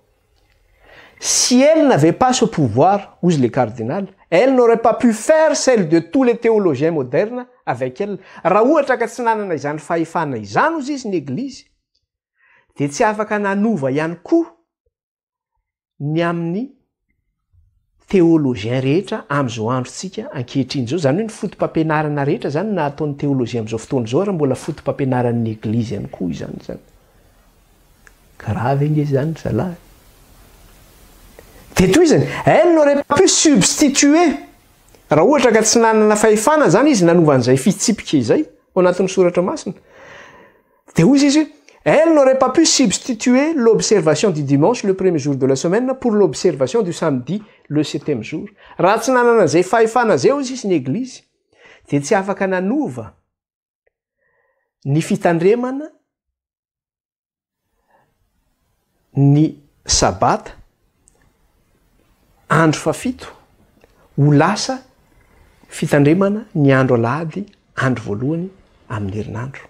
si elle n'avait pas ce pouvoir, ozy le cardinal, elle n'aurait pas pu faire celle de tous les théologiens modernes avec elle. Raha ohatra ka tsy nanana izany fahefana izany ozy izy ny église de tsy afaka nanova ihany koa ny amin'ny théologien rehetra am'izao androtsika ankehitriny zao. Zany hoe ny fotom-pampianarana rehetra zany na ataon'ny théologien am'izao fotoana zao raha mbola fotom-pampianaran'ny église ihany koa izany. Karaha ve nge zany zalahy? De toy izany: elle n'aurait pas pu substituer. Raha ohatra ka tsy nanana fahefana zany izy nanova an'izay fitsipika izay ao anatin'ny soratra masina, de hoy izy: elle n'aurait pas pu substituer l'observation du dimanche le premier jour de la semaine pour l'observation du samedi le 7e jour. Raha tsy nanana an'izay fahefana zay ozy izy ny église de tsy afaka nanova ny fitandremana ny sabata andro fafito ho lasa fitandremana ny andro alahady andro voalohany amin'ny herinandro.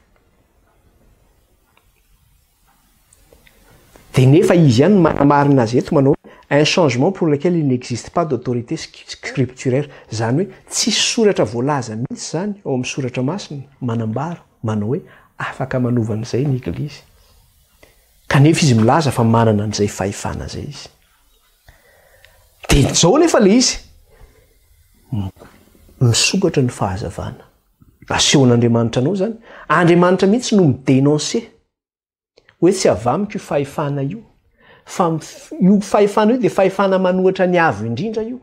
De nefa izy ihany manamarina azy eto manao un changement pour lequel il n'existe pas d'autorité scripturaire. Zany hoe tsisy soratra voalaza mihitsy zany ao amin'ny soratra masina manambara manao hoe afaka manova an'izay ny église, kanefa izy milaza fa manana an'izay fahefana zay izy. De zao nefa le izy misokatra ny fahazavana. Asehon'Andriamanitra anao zany, Andriamanitra mihitsy no midénoncer hoe tsy avamiko io fahefana io, fa io fahefana io de fahefana manohatra ny avo indrindra io,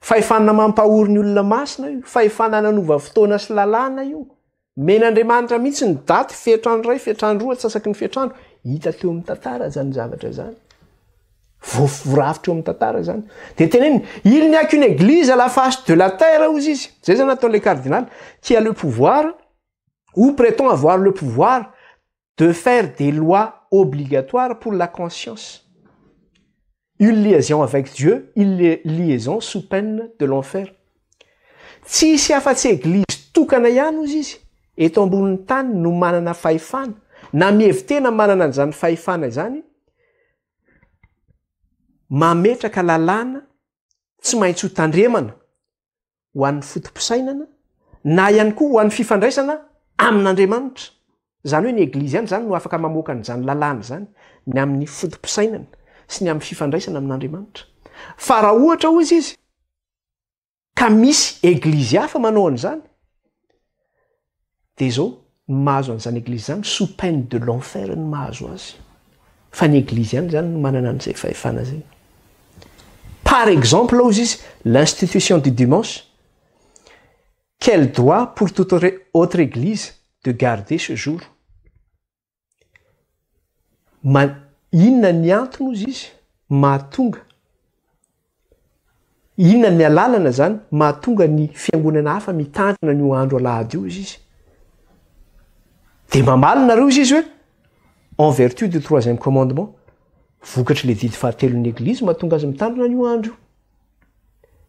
fahefana mampahory ny olona masina io, fahefana nanova fotoana sy lalàna io. Men'Andriamanitra mihitsy ny daty fetrandro ray, fetrandro roa, atsasaky ny fetrandro. Hita teo amin'ny tantara zany zavatra zany, voaforafitra eo amin'ny tantara zany. De teneny: il n'y a qu'une église à la face de la terre ozy izy. Zay zany atao le cardinal, qui a le pouvoir ou prétend avoir le pouvoir de faire des lois obligatoires pour la conscience. Une liaison avec Dieu, une liaison sous peine de l'enfer. Tsisy afa-tsy église tokana ihany ozy izy eto ambonin'ny tany no manana fahefana na mievitena manana an'izany fahefana izany mametraka lalàna tsy maintsy ho tandremana ho an'ny fotom-pisainana na ihany koa ho an'ny fifandraisana amin'Andriamanitra. Zany hoe ny église ihany zany no afaka mamoaka an'izany lalàna zany, ny amin'ny fotom-pisainana sy ny amin'ny fifandraisana amin'Andriamanitra. Fa raha ohatra ozy izy ka misy église hafa manao an'izany, de zao ny mahazo an'izany église zany sous peine de l'enfer ny mahazo azy. Fa ny église ihany zany no manana an'izay fahefana zay. Par exemple ozy izy l'institution du dimanche quel droit pour toute autre église de garder ce jour? Inona ny antony ozy izy mahatonga, inona ny alalana zany mahatonga ny fiangonana hafa mitandrina ny andro alahady io izy. De mamalina reo izy hoe en vertu du troisième commandement, vokatry le didy fahatelon'ny église mahatonga azy mitandrina ny andro.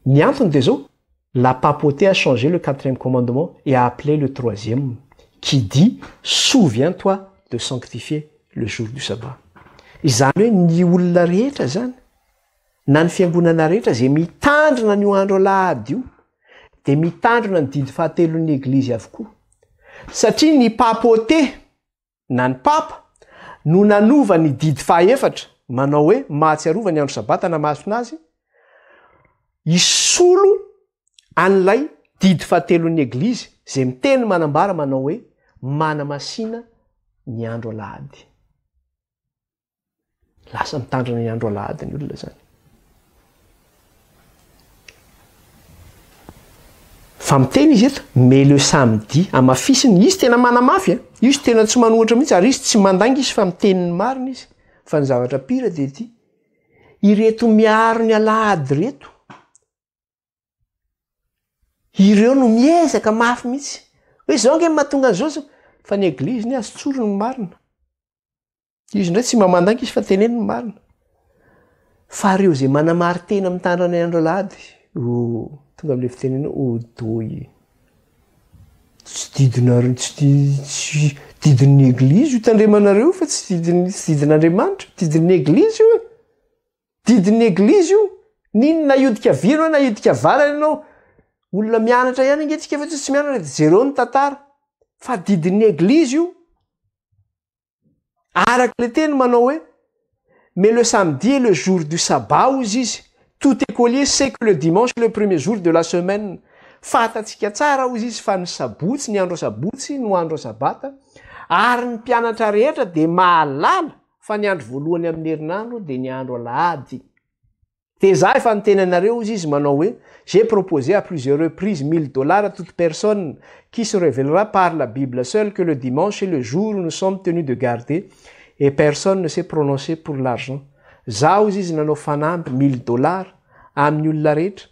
Ny antony de zao, la papauté a changé le quatrième commandement et a appelé le troisième qui dit souviens-toi de sanctifier le jour du sabbat. Izany hoe ny olona rehetra zany na ny fiangonana rehetra zay mitandrina ny andro alahady io de mitandrina ny didy fahatelon'ny église avokoa. Satria ny papauté na ny papa no nanova ny didy fahaefatra manao hoe mahatsiarova ny andro sabata na masina azy isolo an'ilay didy fahatelon'ny église zay miteny manambara manao hoe manamasina ny andro alahady. Lasa mitandrina ny andro alahady ny olona zany. Fa miteny izy eto, mais le samedi amafisiny, izy tena manamafy, izy tena tsy manohatra mihitsy ary izy tsy mandanga izy fa miteny ny marina izy. Fa ny zavatra pira de ty, ireto miaro ny alahady reto, ireo no miezaka mafy mihitsy. Hoe zao nge mahatonga an'izao, fa ny église ny azo tsoro ny marina. Izy ndray tsy mamandanga izy fa teneny ny marina. Fa reo zay manamary tena mitandrina ny andro alahady, tonga am'le fiteneny odoy. Tsy didin'ny église io tandremanareo fa tsy didin'Andriamanitra, didin'ny église io. Didin'ny église io. Ninona iodika vino na iodika vara ianao? Olona mianatra ihany angetrika fa tsy mianatra zéro ny tantara. Fa didin'ny église io. Araka le teny manao hoe mais le samedi est le jour du sabbat ozy izy. Tout écolier sait que le dimanche est le premier jour de la semaine. Fatatsika tsara ozy izy fa ny sabotsy, ny andro sabotsy no andro sabata. Ary ny mpianatra rehetra de mahalala fa ny andro voalohany amin'ny herinandro de ny andro alahady. De za efa niteny anareo ozy izy manao hoe j'ai proposé à plusieurs reprises $1000 à toute personne qui se révélera par la Bible seule que le dimanche est le jour où nous sommes tenus de garder et personne ne s'est prononcé pour l'argent. Za ozy izy nanao fanamby $1000 amin'ny olona rehetra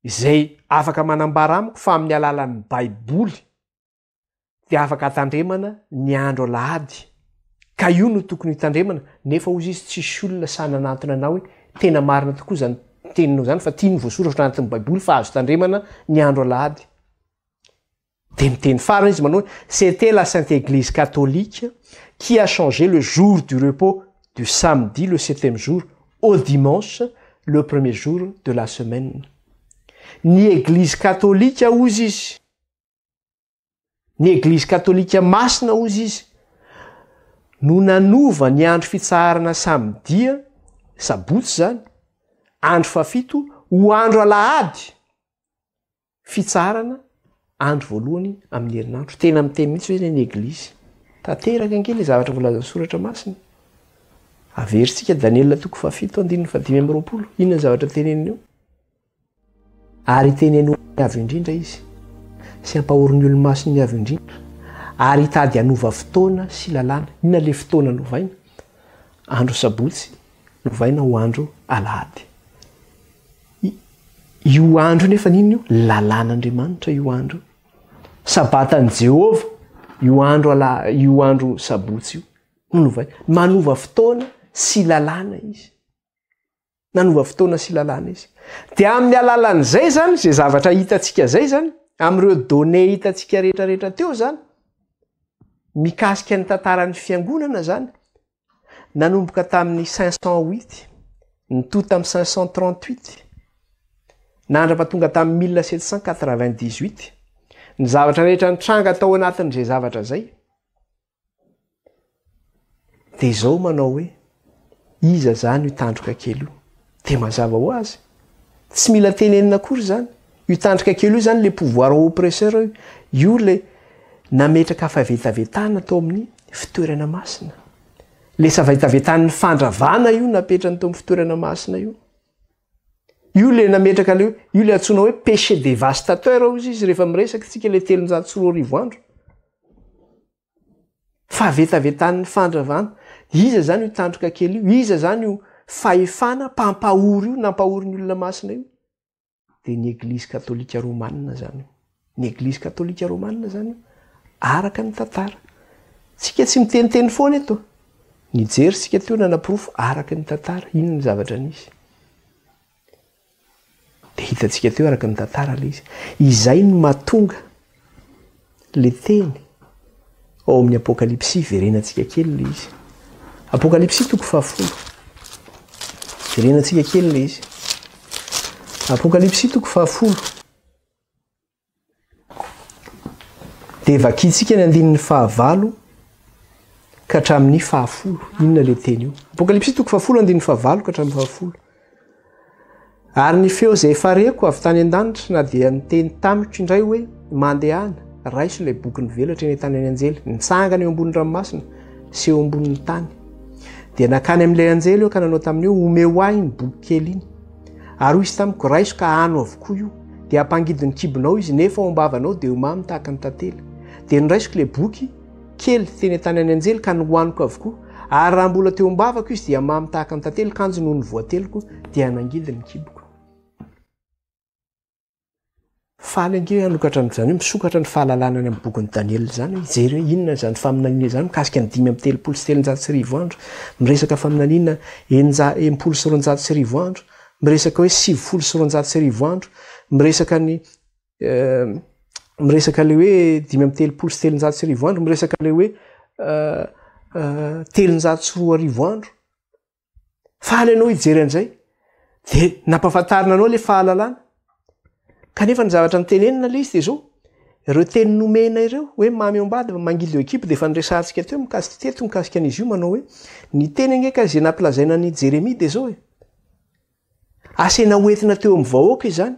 izay afaka manambara amiko fa amin'ny alalan'ny baiboly de afaka atandremana ny andro alahady. Ka io no tokony hitandremana nefa ozy izy tsisy olona sananatona anao hoe tena marina tokoa zany teninao zany fa tiany voasoratra anatin'ny baiboly fa azo tandremana ny andro alahady. De miteny farany izy manao c'était la Sainte Église catholique qui a changé le jour du repos du samedi, le 7e jour, au dimanche, le premier jour de la semaine. Ny église catholique ozy izy. Ny église catholique masina ozy izy. No nanova ny andro fitsarana samedi, sabotsy zany, andro fafito, ho andro alahady. Fitsarana, andro voalohany amin'ny herinandro. Tena miteny mihitsy hoe ny église. Tanteraka angely le zavatra volazan'ny soratra masina. Averisika Daniel 7:5-20. Inona zavatra teneniny io? Ary teneniny avy indrindra izy. Sy ampahoriny olo-masiny avy indrindra. Ary hitady anova fotoana sy lalàna. Inona le fotoana novaina? Andro sabotsy novaina ho andro alahady. Io andro nefa ninona io? Lalàn'Andriamanitra io andro. Sabatan'i Jehova io andro sabotsy io. Novaina. Manova fotoana sy lalàna izy. Nanova fotoana sy lalàna izy. De amin'ny alalan'izay zany, zay zavatra hitantsika zay zany, amin'ireo données hitantsika rehetrarehetra teo zany, mikasika ny tantaran'ny fiangonana zany, nanomboka tamin'ny 508, nitoy tamin'ny 538, nandrapatonga tamin'ny 1798, ny zavatra rehetra nitranga tao anatin'izay zavatra zay. De izao manao hoe iza zany io tandroka kely io? De mazava ho azy. Tsy mila tenenina akory zany. Io tandroka kely io zany le pouvoir oppresseur io le nametraka fahavetavetana tao amin'ny fitoerana masina. Le fahavetavetan'ny fandravana io napetrany tao amin'ny fitoerana masina io. io le nametraka le io le antsoina hoe péché dévastateur ozy izy rehefa miresaka tsika le 340 fa vetavetan'ny fandravana iza zany io tandroka kely io iza zany io fahefana mpampahory io nampahory ny olona masina io de ny église katolika romanina zany ny église katolika romanina zany io araka ny tantara tsika tsy miteniteny foana eto nijery sika teo nanaprofo araka ny tantara ino ny zavatra nisy de hitatsika teo araka ny tantara le izy izay no mahatonga le teny ao amin'ny apokalypsy verenatsika kely le izy apokalypsy toko 10 verenatsika kely le izy apokalypsy toko 10 de vakitsika ny andininy 9 ka hatramin'ny 10 inona le teny io apokalypsy toko 10 andininy 9 ka hatramin'ny 10 ary ny feo zay fareko avy tany an-danitra na dia niteny tamitro indray hoe mandehana raiso ilay boky nivelatra eny tany any anjely nitsangana eo ambony ranomasina sy eo ambonin'ny tany dia nakany amin'ilay anjely eo ka nanao tamin'io omeo ahy ny boky kely iny ary hoy izy tamiko raiso ka ano avokoa io dia hampangidiny kibonao izy nefa ombavanao dia omamy tahaka ny tantely dia noraisiko ilay boky kely teny tany any anjely ka nohoaniko avokoa ary raha mbola teo ombavako izy dia mamy tahaka ny tantely kanjo noho ny voateliko dia hanangidiny kiboko fahalengy anokatra n'izany hoe misokatra ny fahalalana any amin'ny bokin'ny Daniel zany ijery hoe inona zany faminaniana zany mikasika ny 5:3 andro miresaka faminaniana 9:3 andro miresaka hoe 7:3 andro miresaka ny miresaka le hoe 5:3 andro miresaka le hoe 340 andro fahaly anao ijery an'izay de nampafantarina anao le fahalalana kanefa ny zavatra nitenenina le izy de zao ireo teny nomena ireo hoe mamy ombady mangily eo ekipa de efa niresahantsika teo mikasika teto mikasika an'izy io manao hoe ny teny agneka zay nampilazaina ny Jeremia de zao hoe asena hoentina teo amin'ny vahoaka izany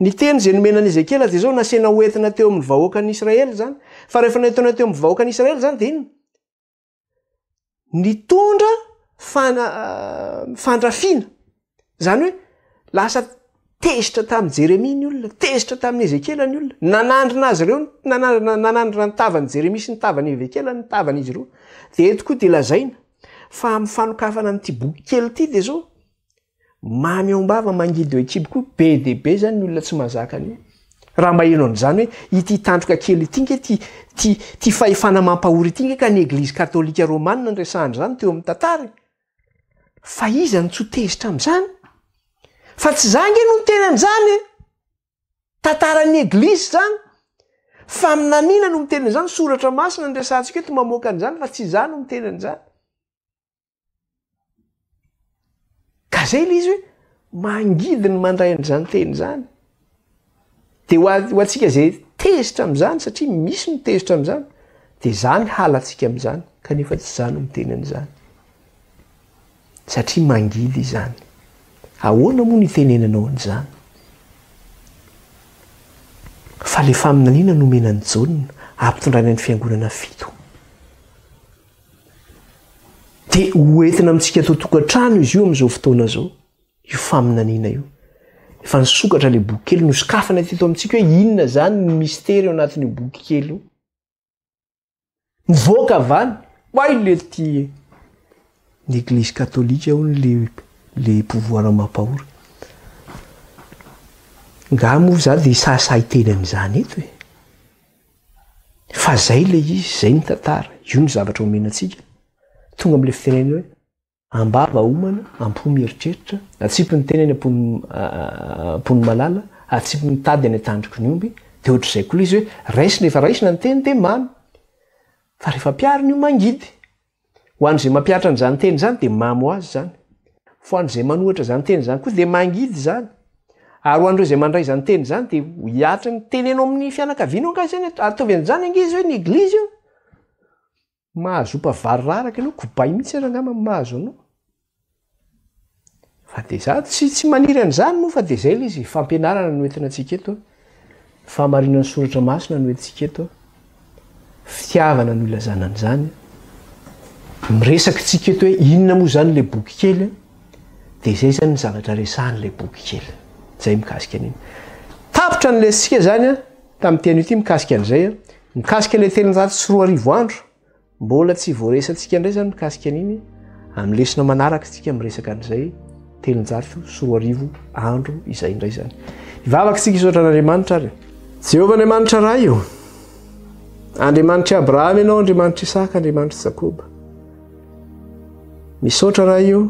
ny teny zay nomena an'Ezekela de zao nasena hoentina teo amin'ny vahoaka ny Israely zany fa rehefa naitona teo amin'ny vahoaka ny Israely zany de ino nitondra fandrafina zany hoe lasa tezitra tamin'ny Jeremia ny olona tezitra tamin'ny Ezekela ny olona nanandrina azy ireo nanandrina ny tavany Jeremia sy ny tavany Ezekela ny tavany izy ireo de eto koa de lazaina fa amin'ny fanokafana n'ity boky kely ity de zao mamy ombava mangidy eo ekibo koa be de be zany ny olona tsy mahazaka an'io raha maheno an'izany hoe ity tandroka kely ity nge ty fahefana mampahory ity nge ka ny église katolika romanina nyresahany zany teo amin'ny tantara fa iza ny tsotezitra amin'izany fa tsy zange no miteny an'izany tantaran'ny église zany fa aminanina no miteny an'izany soratra masina ny resantsika eto mamoaka an'izany fa tsy zany no miteny an'izany ka zay le izy hoe mangidy ny mandray an'izany teny zany de ho atsika zay tezitra amin'izany satria misy ny tezitra amin'izany de zany halatsika amin'izany kanefa tsy zany no miteny an'izany satria mangidy izany ahoana moa nitenenanao an'izany fa le faminaniana nomenan'ny Jaona ampitondraina ny fiangonana 7 de hoentina amintsika tao tokantrano izy io amin'izao fotoana zao io faminaniana io efa nisokatra le boky kely nosokafana teto amintsika hoe inona zany ny mystère eo anatin'io boky kely io nivoaka avany hoay le ty ny église katolika ao le pouvoir mampahory nga moa za de sasay teny amin'izany eto e fa zay le izy zay ny tantara io ny zavatra omenantsika tonga am'le fiteneny hoe ambava omana ampomy eritreritra atsipy ny teneny ampony malala atsipy mitady any atandroky ny omby de ohatr'izay koa le izy hoe raisina efa raisina ny teny de mamy fa rehefa piariny io mangidy ho an'izay mampiatra an'izany teny zany de mamy ho azy zany fa ho an'izay manohatra zany teny zany koa de mangidy zany ary ho an'ireo zay mandray zany teny zany de hiatra ny tenenao amin'ny fianakaviana angazy zany ataovy an'izany angizy hoe ny église io mahazo mpavary raraka ianao kobay mihitsy ara angamba mahazo anao fa de za tsy maniry an'izany moa fa de zay le izy fampianarana no entina antsika eto famarinan'ny soratra masina no entintsika eto fitiavana no ilazana an'izany miresaka tsika eto hoe inona moa zany le boky kely dia izay zany ny zavatra resahan'ilay boky kely zay mikasika an'iny tapitra ny lesitsika zany a tamin'ny teny ity mikasika an'izay a mikasika ilay 304 andro mbola tsy voaresantsika indray zany mikasika an'iny amin'ny lesona manaraka tsika miresaka an'izay 304 andro izay indray zany ivavaka tsika isotra n'Andriamanitra ary Jehovah Andriamanitra raha io Andriamanitra Abrahama ianao Andriamanitra Isaka Andriamanitra Jakoba misaotra raha io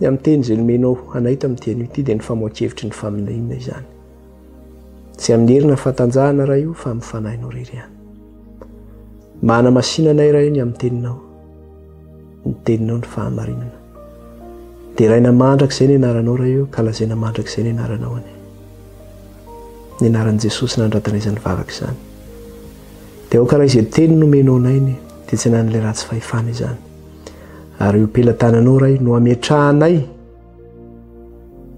ny amin'ny teny izay nomenao anay tamin'ny teny ity dia ny famoakevitry ny faminaina izany tsy amin'ny herina fatanjahana raha io fa amin'ny fanahinao rery ihany mana masinanay raha io ny amin'ny teninao ny teninao ny fahamarinana dia raina mandrak'izay ny anaranao raha io ka lazaina mandrak'izay ny anaranao any ny anaran'i Jesosy nandratana izany vavaka izany dia ao karaha izay teny nomenao anayny dia tsy nan'ilay ratsy fahefana izany ary io pelantananao raha io no ametrahanay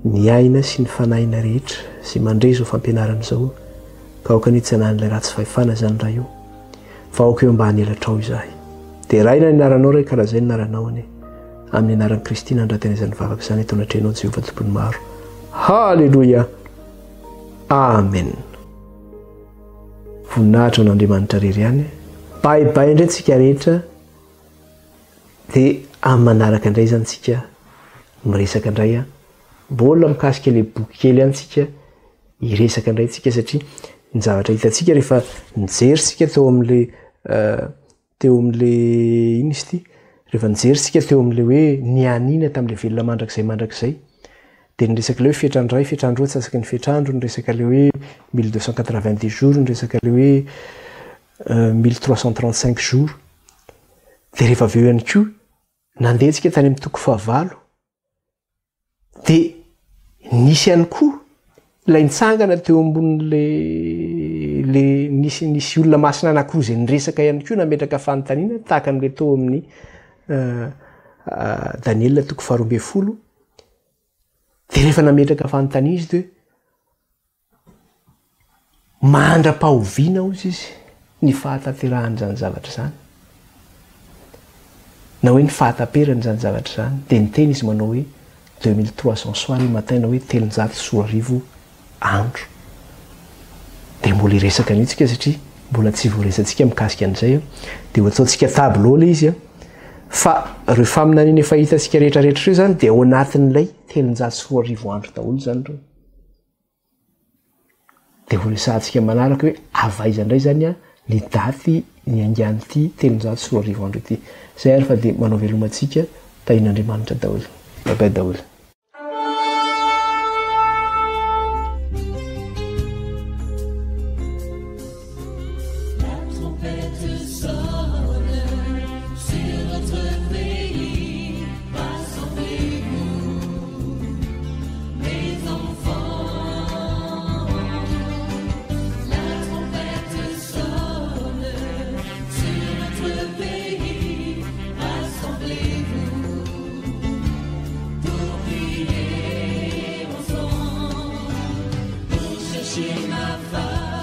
ny aina sy ny fanahina rehetra sy mandray izao fampianarana izao ka aoka ny tsy nan'ilay ratsy fahefana izany raha io fa aoka eo mba hanelatrao izahay dia raina ny anaranao raha karaha izay ny anaranao any amin'ny anaran'i Kristy nandratana izany vavaka izany eto anatrehanao Jehovah tompony maro halleloia amen voninahitra n'Andriamanitra rery ihany baibay indray tsika rehetra dia amin'ny manaraka indray zany tsika miresaka indray a mbola mikasika ilay boky kely ihany tsika hiresaka indray tsika satria ny zavatra hitantsika rehefa nijery sika teo amin'ilay ino izy ity rehefa nijery sika teo amin'ilay hoe nianina tamin'ilay velona mandrakizay dia nyresaka ilay hoe fiatrandro ray fiatrandro roa tsy asaka ny fiatrandro nyresaka ilay hoe 1290 jours nyresaka ilay hoe 1335 jours dia rehefa avy eo ihany koa nandeha tsika tany amin'ny toko 9 dia nisy ihany koa ilay nitsangana teo ambonin'le nisy olona masina anankiroa izay niresaka ihany koa nametraka fanontaniana tahaka an'ilay tao amin'ny Daniel toko 12 dia rehefa nametraka fanontaniana izy dia mandra-pahoviana ozy izy ny fahatanterahany zany zavatra zany na hoe ny fahatamperany zany zavatra zany dia niteny izy manao hoe 2300 soir mataina hoe 304 andro dia mbola iresaka an'itsika satria mbola tsy voaresantsika mikasika an'izay dia ho ataontsika tableau ilay izy fa reo faminaniana efa hitantsika rehetrarehetra reo zany dia ao anatin'ilay 304 andro daholo zany reo dia voaresantsika manaraka hoe avaiza indray zany a ny daty ny angianyity 304 andro ity zay ary fa dia manao velomantsika tahin'Andriamanitra daholo babay daholo Cherchez ma face.